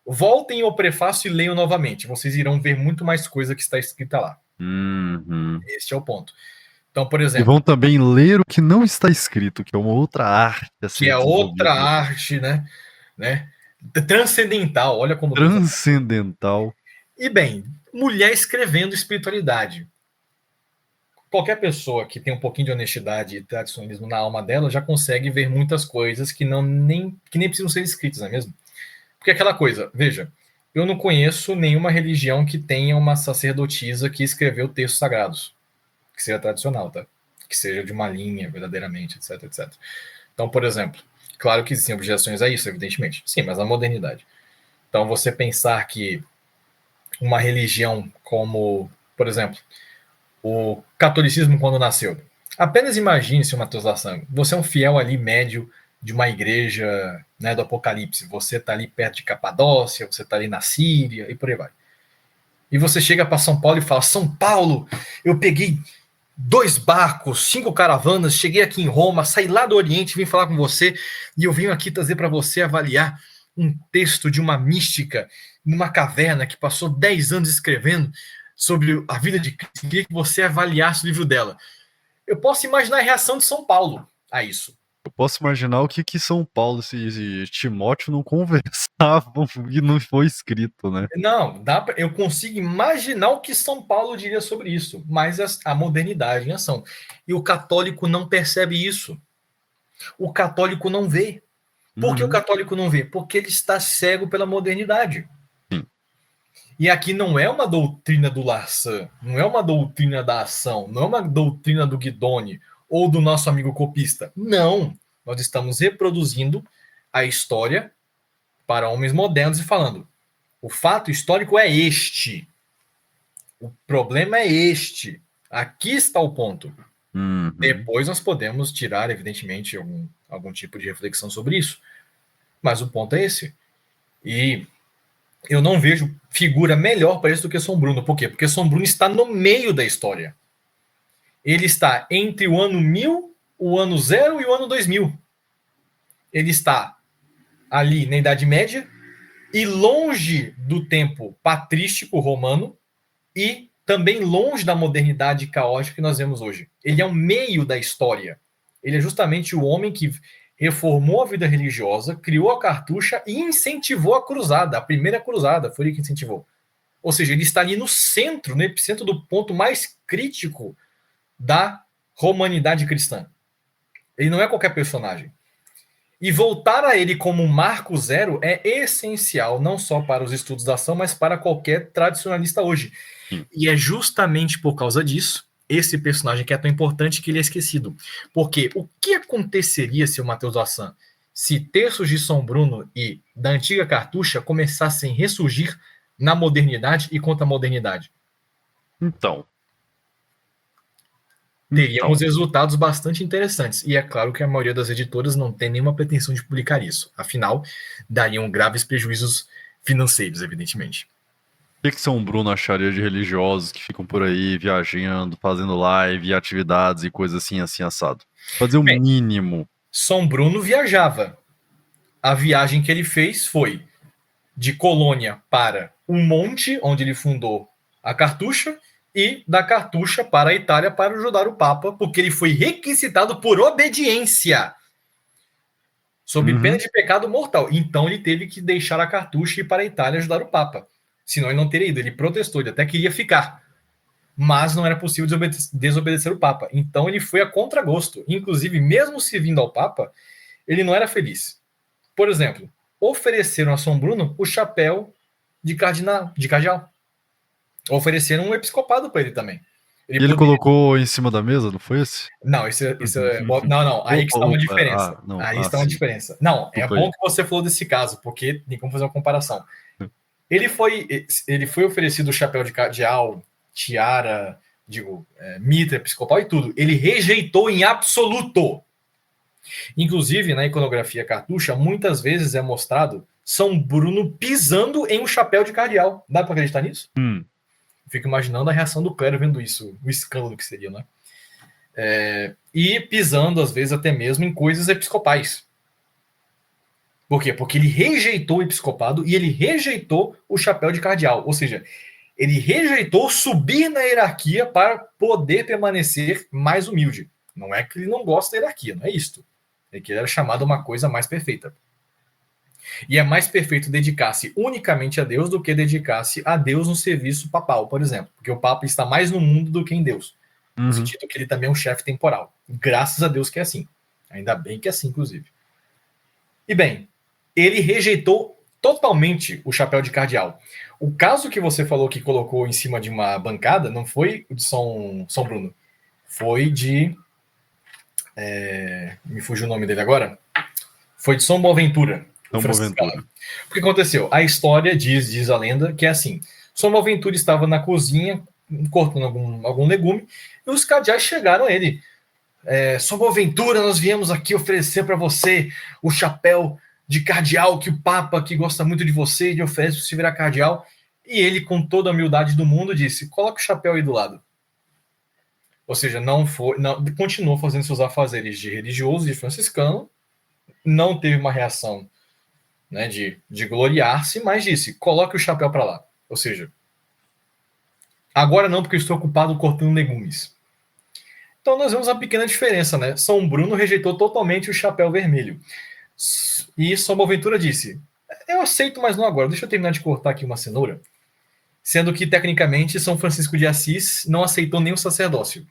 Voltem ao prefácio e leiam novamente. Vocês irão ver muito mais coisa que está escrita lá. Este é o ponto. Então, por exemplo... E vão também ler o que não está escrito, que é uma outra arte a ser que é outra arte, né? Transcendental, olha como... Transcendental. E bem, mulher escrevendo espiritualidade. Qualquer pessoa que tem um pouquinho de honestidade e tradicionalismo na alma dela já consegue ver muitas coisas que nem precisam ser escritas, não é mesmo? Porque aquela coisa, veja, eu não conheço nenhuma religião que tenha uma sacerdotisa que escreveu textos sagrados, que seja tradicional, tá? Que seja de uma linha, verdadeiramente, etc, etc. Então, por exemplo, claro que existem objeções a isso, evidentemente. Sim, mas na modernidade. Então, você pensar que uma religião como, por exemplo, o catolicismo quando nasceu. Apenas imagine-se, Matheus Lassang, você é um fiel ali médio de uma igreja, né, do Apocalipse. Você está ali perto de Capadócia, você está ali na Síria e por aí vai. E você chega para São Paulo e fala: São Paulo, eu peguei 2 barcos, 5 caravanas, cheguei aqui em Roma, saí lá do Oriente, vim falar com você e eu vim aqui trazer para você avaliar um texto de uma mística numa caverna que passou 10 anos escrevendo sobre a vida de Cristo. Queria que você avaliasse o livro dela. Eu posso imaginar a reação de São Paulo a isso. Eu posso imaginar o que São Paulo e Timóteo não conversavam e não foi escrito, né? Não, eu consigo imaginar o que São Paulo diria sobre isso, mas a modernidade em ação. E o católico não percebe isso. O católico não vê. Por que o católico não vê? Porque ele está cego pela modernidade. Sim. E aqui não é uma doutrina do Larsan, não é uma doutrina da ação, não é uma doutrina do Guidoni ou do nosso amigo copista. Não. Nós estamos reproduzindo a história para homens modernos e falando: o fato histórico é este. O problema é este. Aqui está o ponto. Depois nós podemos tirar, evidentemente, algum tipo de reflexão sobre isso. Mas o ponto é esse. E eu não vejo figura melhor para isso do que São Bruno. Por quê? Porque São Bruno está no meio da história. Ele está entre o ano 1000, o ano 0 e o ano 2000. Ele está ali na Idade Média e longe do tempo patrístico romano e também longe da modernidade caótica que nós vemos hoje. Ele é o meio da história. Ele é justamente o homem que reformou a vida religiosa, criou a cartucha e incentivou a cruzada. A primeira cruzada foi ele que incentivou. Ou seja, ele está ali no centro, no epicentro do ponto mais crítico da romanidade cristã. Ele não é qualquer personagem. E voltar a ele como um marco zero é essencial, não só para os estudos da ação, mas para qualquer tradicionalista hoje. E é justamente por causa disso, esse personagem que é tão importante que ele é esquecido. Porque o que aconteceria, seu Matheus Lassan, se textos de São Bruno e da antiga cartucha começassem a ressurgir na modernidade e contra a modernidade? Então. Teríamos resultados bastante interessantes. E é claro que a maioria das editoras não tem nenhuma pretensão de publicar isso. Afinal, dariam graves prejuízos financeiros, evidentemente. O que São Bruno acharia de religiosos que ficam por aí viajando, fazendo live, atividades e coisas assim, assim, assado? Fazer o mínimo. São Bruno viajava. A viagem que ele fez foi de Colônia para um monte, onde ele fundou a cartucha, e da cartucha para a Itália para ajudar o Papa, porque ele foi requisitado por obediência, sob pena de pecado mortal. Então ele teve que deixar a cartucha e ir para a Itália ajudar o Papa. Senão ele não teria ido. Ele protestou, ele até queria ficar. Mas não era possível desobedecer o Papa. Então ele foi a contragosto. Inclusive, mesmo servindo ao Papa, ele não era feliz. Por exemplo, ofereceram a São Bruno o chapéu de cardeal. Ofereceram um episcopado para ele também. Ele colocou em cima da mesa, não foi esse? Não, não. Aí que está uma diferença. Aí está uma diferença. Não, é bom que você falou desse caso, porque tem como fazer uma comparação. Ele foi oferecido o chapéu de cardeal, tiara, mitra episcopal e tudo. Ele rejeitou em absoluto. Inclusive, na iconografia cartucha, muitas vezes é mostrado São Bruno pisando em um chapéu de cardeal. Dá para acreditar nisso? Fico imaginando a reação do clero vendo isso, o escândalo que seria, né? E pisando, às vezes, até mesmo em coisas episcopais. Por quê? Porque ele rejeitou o episcopado e ele rejeitou o chapéu de cardeal. Ou seja, ele rejeitou subir na hierarquia para poder permanecer mais humilde. Não é que ele não gosta da hierarquia, não é isto. É que ele era chamado uma coisa mais perfeita. E é mais perfeito dedicar-se unicamente a Deus do que dedicar-se a Deus no serviço papal, por exemplo. Porque o Papa está mais no mundo do que em Deus. No sentido que ele também é um chefe temporal. Graças a Deus que é assim. Ainda bem que é assim, inclusive. E bem, ele rejeitou totalmente o chapéu de cardeal. O caso que você falou que colocou em cima de uma bancada não foi o de São Bruno. Foi de... me fugiu o nome dele agora. Foi de São Boaventura. São Boaventura. O que aconteceu? A história diz a lenda, que é assim. São Boaventura estava na cozinha, cortando algum legume, e os cardeais chegaram a ele. São Boaventura, nós viemos aqui oferecer para você o chapéu de cardeal que o Papa, que gosta muito de você, lhe oferece para você virar cardeal. E ele, com toda a humildade do mundo, disse, coloca o chapéu aí do lado. Ou seja, continuou fazendo seus afazeres de religioso, de franciscano, não teve uma reação, né, de gloriar-se, mas disse, coloque o chapéu para lá. Ou seja, agora não, porque eu estou ocupado cortando legumes. Então nós vemos uma pequena diferença, né? São Bruno rejeitou totalmente o chapéu vermelho. E São Boaventura disse, eu aceito, mas não agora, deixa eu terminar de cortar aqui uma cenoura. Sendo que, tecnicamente, São Francisco de Assis não aceitou nem o sacerdócio.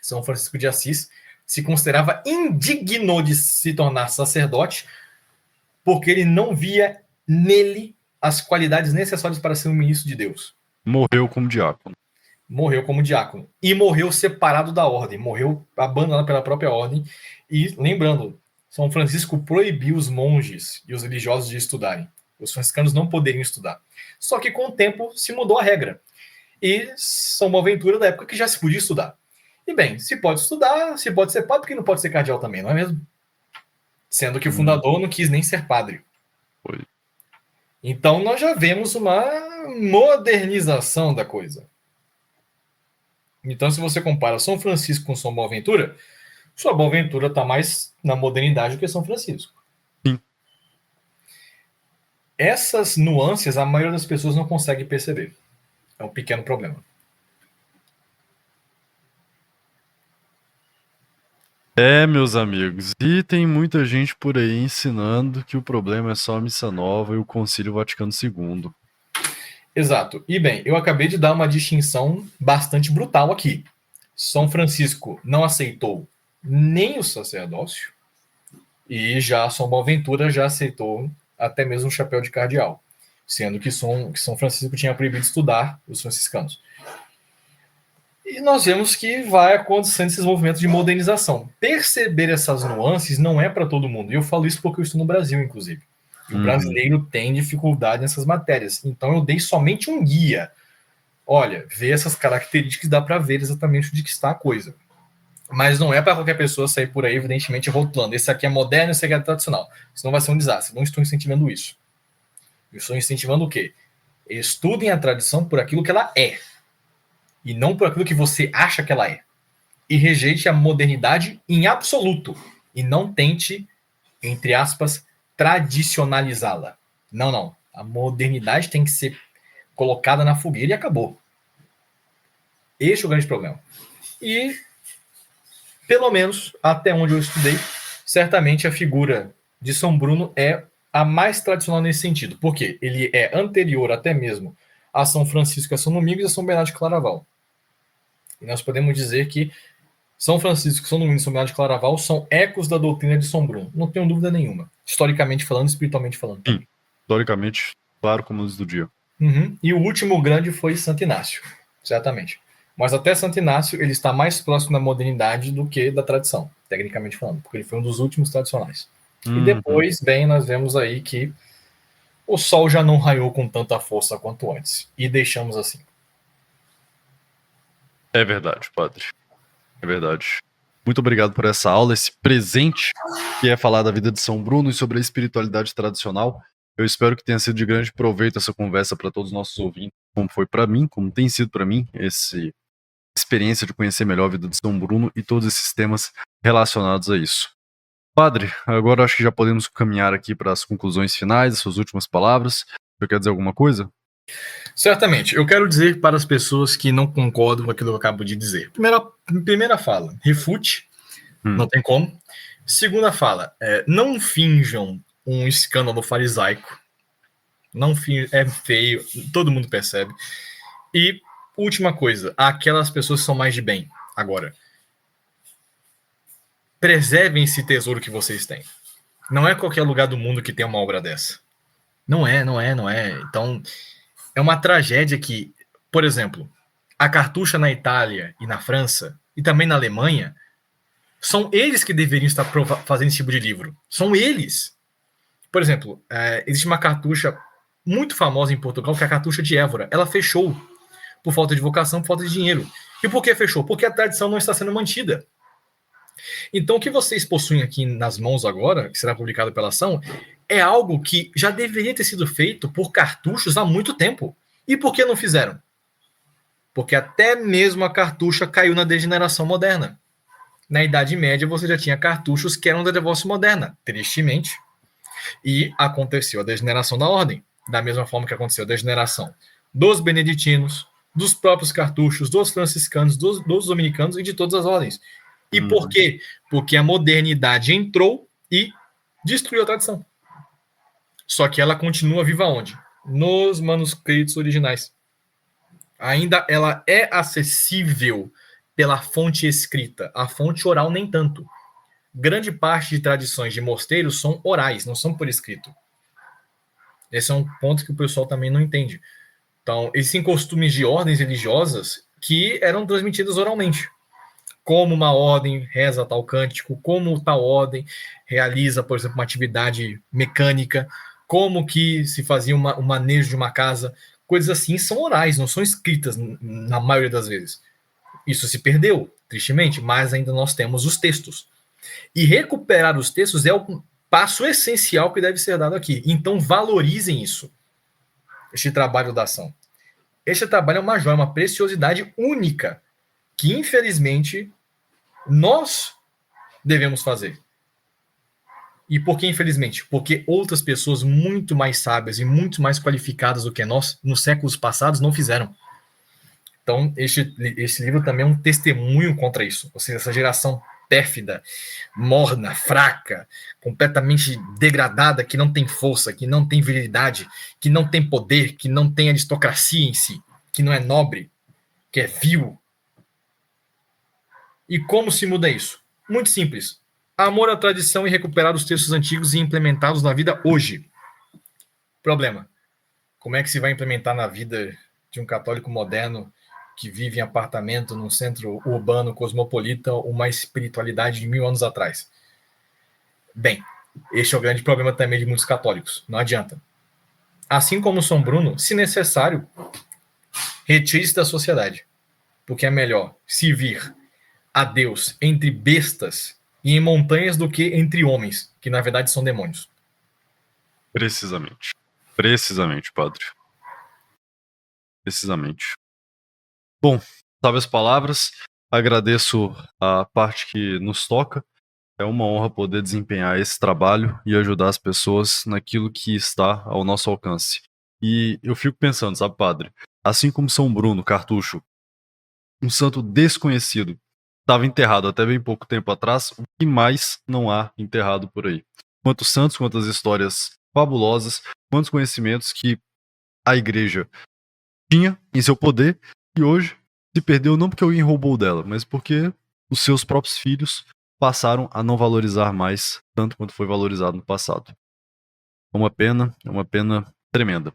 São Francisco de Assis se considerava indigno de se tornar sacerdote, porque ele não via nele as qualidades necessárias para ser um ministro de Deus. Morreu como diácono. Morreu como diácono. E morreu separado da ordem. Morreu abandonado pela própria ordem. E, lembrando, São Francisco proibiu os monges e os religiosos de estudarem. Os franciscanos não poderiam estudar. Só que, com o tempo, se mudou a regra. E São Boaventura, da época que já se podia estudar. E, bem, se pode estudar, se pode ser padre, porque não pode ser cardeal também, não é mesmo? Sendo que o fundador não quis nem ser padre. Foi. Então, nós já vemos uma modernização da coisa. Então, se você compara São Francisco com São Boaventura, São Boaventura está mais na modernidade do que São Francisco. Sim. Essas nuances, a maioria das pessoas não consegue perceber. É um pequeno problema. Meus amigos, e tem muita gente por aí ensinando que o problema é só a Missa Nova e o Concílio Vaticano II. Exato. E bem, eu acabei de dar uma distinção bastante brutal aqui. São Francisco não aceitou nem o sacerdócio e já São Boaventura já aceitou até mesmo o chapéu de cardeal, sendo que São Francisco tinha proibido estudar os franciscanos. E nós vemos que vai acontecendo esses movimentos de modernização. Perceber essas nuances não é para todo mundo. E eu falo isso porque eu estou no Brasil, inclusive. E o brasileiro tem dificuldade nessas matérias. Então eu dei somente um guia. Olha, vê essas características, dá para ver exatamente onde que está a coisa. Mas não é para qualquer pessoa sair por aí, evidentemente, rotulando. Esse aqui é moderno, esse aqui é tradicional. Senão vai ser um desastre. Não estou incentivando isso. Eu estou incentivando o quê? Estudem a tradição por aquilo que ela é. E não por aquilo que você acha que ela é. E rejeite a modernidade em absoluto. E não tente, entre aspas, tradicionalizá-la. Não, não. A modernidade tem que ser colocada na fogueira e acabou. Esse é o grande problema. E, pelo menos, até onde eu estudei, certamente a figura de São Bruno é a mais tradicional nesse sentido. Por quê? Ele é anterior até mesmo a São Francisco, a São Domingos e a São Bernardo de Claraval. E nós podemos dizer que São Francisco, São Domingos e São Bernardo de Claraval são ecos da doutrina de São Bruno. Não tenho dúvida nenhuma. Historicamente falando, espiritualmente falando. Sim, historicamente, claro como luz do dia. E o último grande foi Santo Inácio, certamente. Mas até Santo Inácio, ele está mais próximo da modernidade do que da tradição, tecnicamente falando, porque ele foi um dos últimos tradicionais. E depois, bem, nós vemos aí que o sol já não raiou com tanta força quanto antes. E deixamos assim. É verdade, padre. É verdade. Muito obrigado por essa aula, esse presente que é falar da vida de São Bruno e sobre a espiritualidade tradicional. Eu espero que tenha sido de grande proveito essa conversa para todos os nossos ouvintes, como foi para mim, como tem sido para mim, essa experiência de conhecer melhor a vida de São Bruno e todos esses temas relacionados a isso. Padre, agora acho que já podemos caminhar aqui para as conclusões finais, as suas últimas palavras. Você quer dizer alguma coisa? Certamente. Eu quero dizer para as pessoas que não concordam com aquilo que eu acabo de dizer. Primeira fala, refute, não tem como. Segunda fala, não finjam um escândalo farisaico. Não é feio, todo mundo percebe. E última coisa, aquelas pessoas que são mais de bem. Agora, preservem esse tesouro que vocês têm. Não é qualquer lugar do mundo que tem uma obra dessa. Não é. Então, é uma tragédia que, por exemplo, a Cartucha na Itália e na França, e também na Alemanha, são eles que deveriam estar fazendo esse tipo de livro. São eles. Por exemplo, existe uma cartucha muito famosa em Portugal, que é a Cartucha de Évora. Ela fechou por falta de vocação, por falta de dinheiro. E por que fechou? Porque a tradição não está sendo mantida. Então, o que vocês possuem aqui nas mãos agora, que será publicado pela ação, é algo que já deveria ter sido feito por cartuchos há muito tempo. E por que não fizeram? Porque até mesmo a cartucha caiu na degeneração moderna. Na Idade Média, você já tinha cartuchos que eram da devoção moderna, tristemente. E aconteceu a degeneração da ordem, da mesma forma que aconteceu a degeneração dos beneditinos, dos próprios cartuchos, dos franciscanos, dos dominicanos e de todas as ordens. E por quê? Porque a modernidade entrou e destruiu a tradição. Só que ela continua viva onde? Nos manuscritos originais. Ainda ela é acessível pela fonte escrita. A fonte oral nem tanto. Grande parte de tradições de mosteiros são orais, não são por escrito. Esse é um ponto que o pessoal também não entende. Então, existem costumes de ordens religiosas que eram transmitidas oralmente. Como uma ordem reza tal cântico, como tal ordem realiza, por exemplo, uma atividade mecânica, como que se fazia o manejo de uma casa. Coisas assim são orais, não são escritas na maioria das vezes. Isso se perdeu, tristemente, mas ainda nós temos os textos. E recuperar os textos é o passo essencial que deve ser dado aqui. Então valorizem isso, este trabalho da ação. Este trabalho é uma joia, uma preciosidade única, que infelizmente nós devemos fazer. E por que infelizmente? Porque outras pessoas muito mais sábias e muito mais qualificadas do que nós, nos séculos passados, não fizeram. Então, esse livro também é um testemunho contra isso. Ou seja, essa geração pérfida, morna, fraca, completamente degradada, que não tem força, que não tem virilidade, que não tem poder, que não tem aristocracia em si, que não é nobre, que é vil. E como se muda isso? Muito simples. Amor à tradição e recuperar os textos antigos e implementá-los na vida hoje. Problema. Como é que se vai implementar na vida de um católico moderno que vive em apartamento num centro urbano cosmopolita uma espiritualidade de 1000 anos atrás? Bem, este é o grande problema também de muitos católicos. Não adianta. Assim como São Bruno, se necessário, retire-se da sociedade. Porque é melhor servir a Deus entre bestas e em montanhas do que entre homens, que na verdade são demônios. Precisamente. Precisamente, padre. Precisamente. Bom, sabe as palavras, agradeço a parte que nos toca. É uma honra poder desempenhar esse trabalho e ajudar as pessoas naquilo que está ao nosso alcance. E eu fico pensando, sabe, padre? Assim como São Bruno, Cartucho, um santo desconhecido, estava enterrado até bem pouco tempo atrás, o que mais não há enterrado por aí? Quantos santos, quantas histórias fabulosas, quantos conhecimentos que a igreja tinha em seu poder e hoje se perdeu não porque alguém roubou dela, mas porque os seus próprios filhos passaram a não valorizar mais tanto quanto foi valorizado no passado. É uma pena tremenda.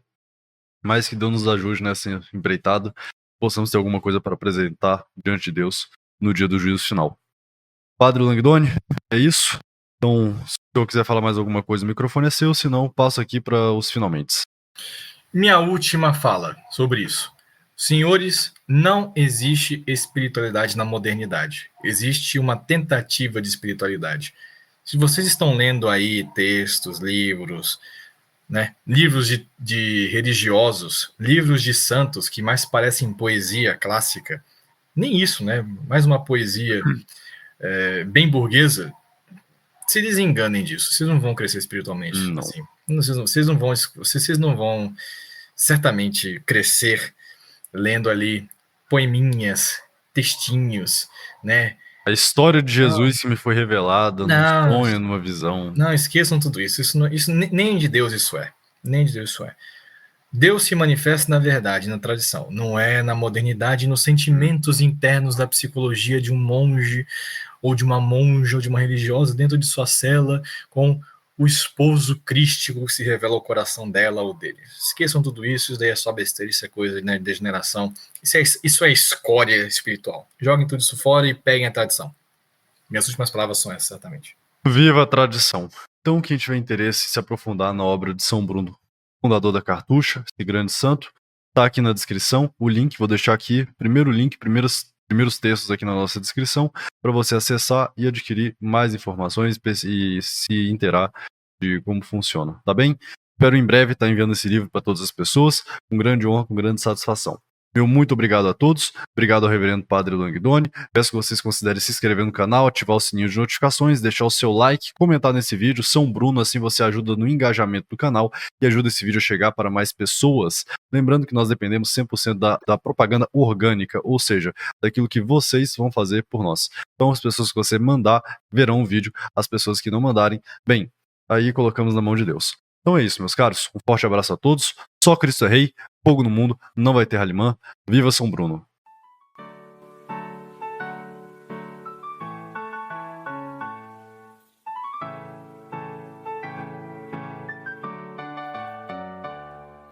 Mas que Deus nos ajude nessa empreitada, possamos ter alguma coisa para apresentar diante de Deus no dia do juízo final. Padre Langdoni, é isso? Então, se eu quiser falar mais alguma coisa, o microfone é seu, senão passo aqui para os finalmente. Minha última fala sobre isso. Senhores, não existe espiritualidade na modernidade. Existe uma tentativa de espiritualidade. Se vocês estão lendo aí textos, livros, né, livros de religiosos, livros de santos que mais parecem poesia clássica, nem isso, né? Mais uma poesia bem burguesa. se desenganem disso. Vocês não vão crescer espiritualmente. Não. Assim. Vocês não vão certamente crescer lendo ali poeminhas, textinhos, né? A história de Jesus que me foi revelada num Não, sonho, numa visão. não esqueçam tudo isso. Nem de Deus isso é. Nem de Deus isso é. Deus se manifesta na verdade, na tradição, não é na modernidade, nos sentimentos internos da psicologia de um monge, ou de uma monja, ou de uma religiosa dentro de sua cela, com o esposo crístico que se revela ao coração dela ou dele. Esqueçam tudo isso, isso daí é só besteira, isso é coisa, né, de degeneração. Isso é escória espiritual. Joguem tudo isso fora e peguem a tradição. Minhas últimas palavras são essas, exatamente. Viva a tradição. Então, quem tiver interesse em se aprofundar na obra de São Bruno, fundador da Cartucha, esse grande santo, tá aqui na descrição o link, vou deixar aqui, primeiro link, primeiros textos aqui na nossa descrição, para você acessar e adquirir mais informações e se inteirar de como funciona, tá bem? Espero em breve estar enviando esse livro para todas as pessoas, com grande honra, com grande satisfação. Meu muito obrigado a todos, obrigado ao reverendo Padre Langdoni, peço que vocês considerem se inscrever no canal, ativar o sininho de notificações, deixar o seu like, comentar nesse vídeo, São Bruno, assim você ajuda no engajamento do canal e ajuda esse vídeo a chegar para mais pessoas. Lembrando que nós dependemos 100% da propaganda orgânica, ou seja, daquilo que vocês vão fazer por nós. Então as pessoas que você mandar verão o vídeo, as pessoas que não mandarem, bem, aí colocamos na mão de Deus. Então é isso, meus caros. Um forte abraço a todos. Só Cristo é Rei. Fogo no mundo. Não vai ter Halimã. Viva São Bruno.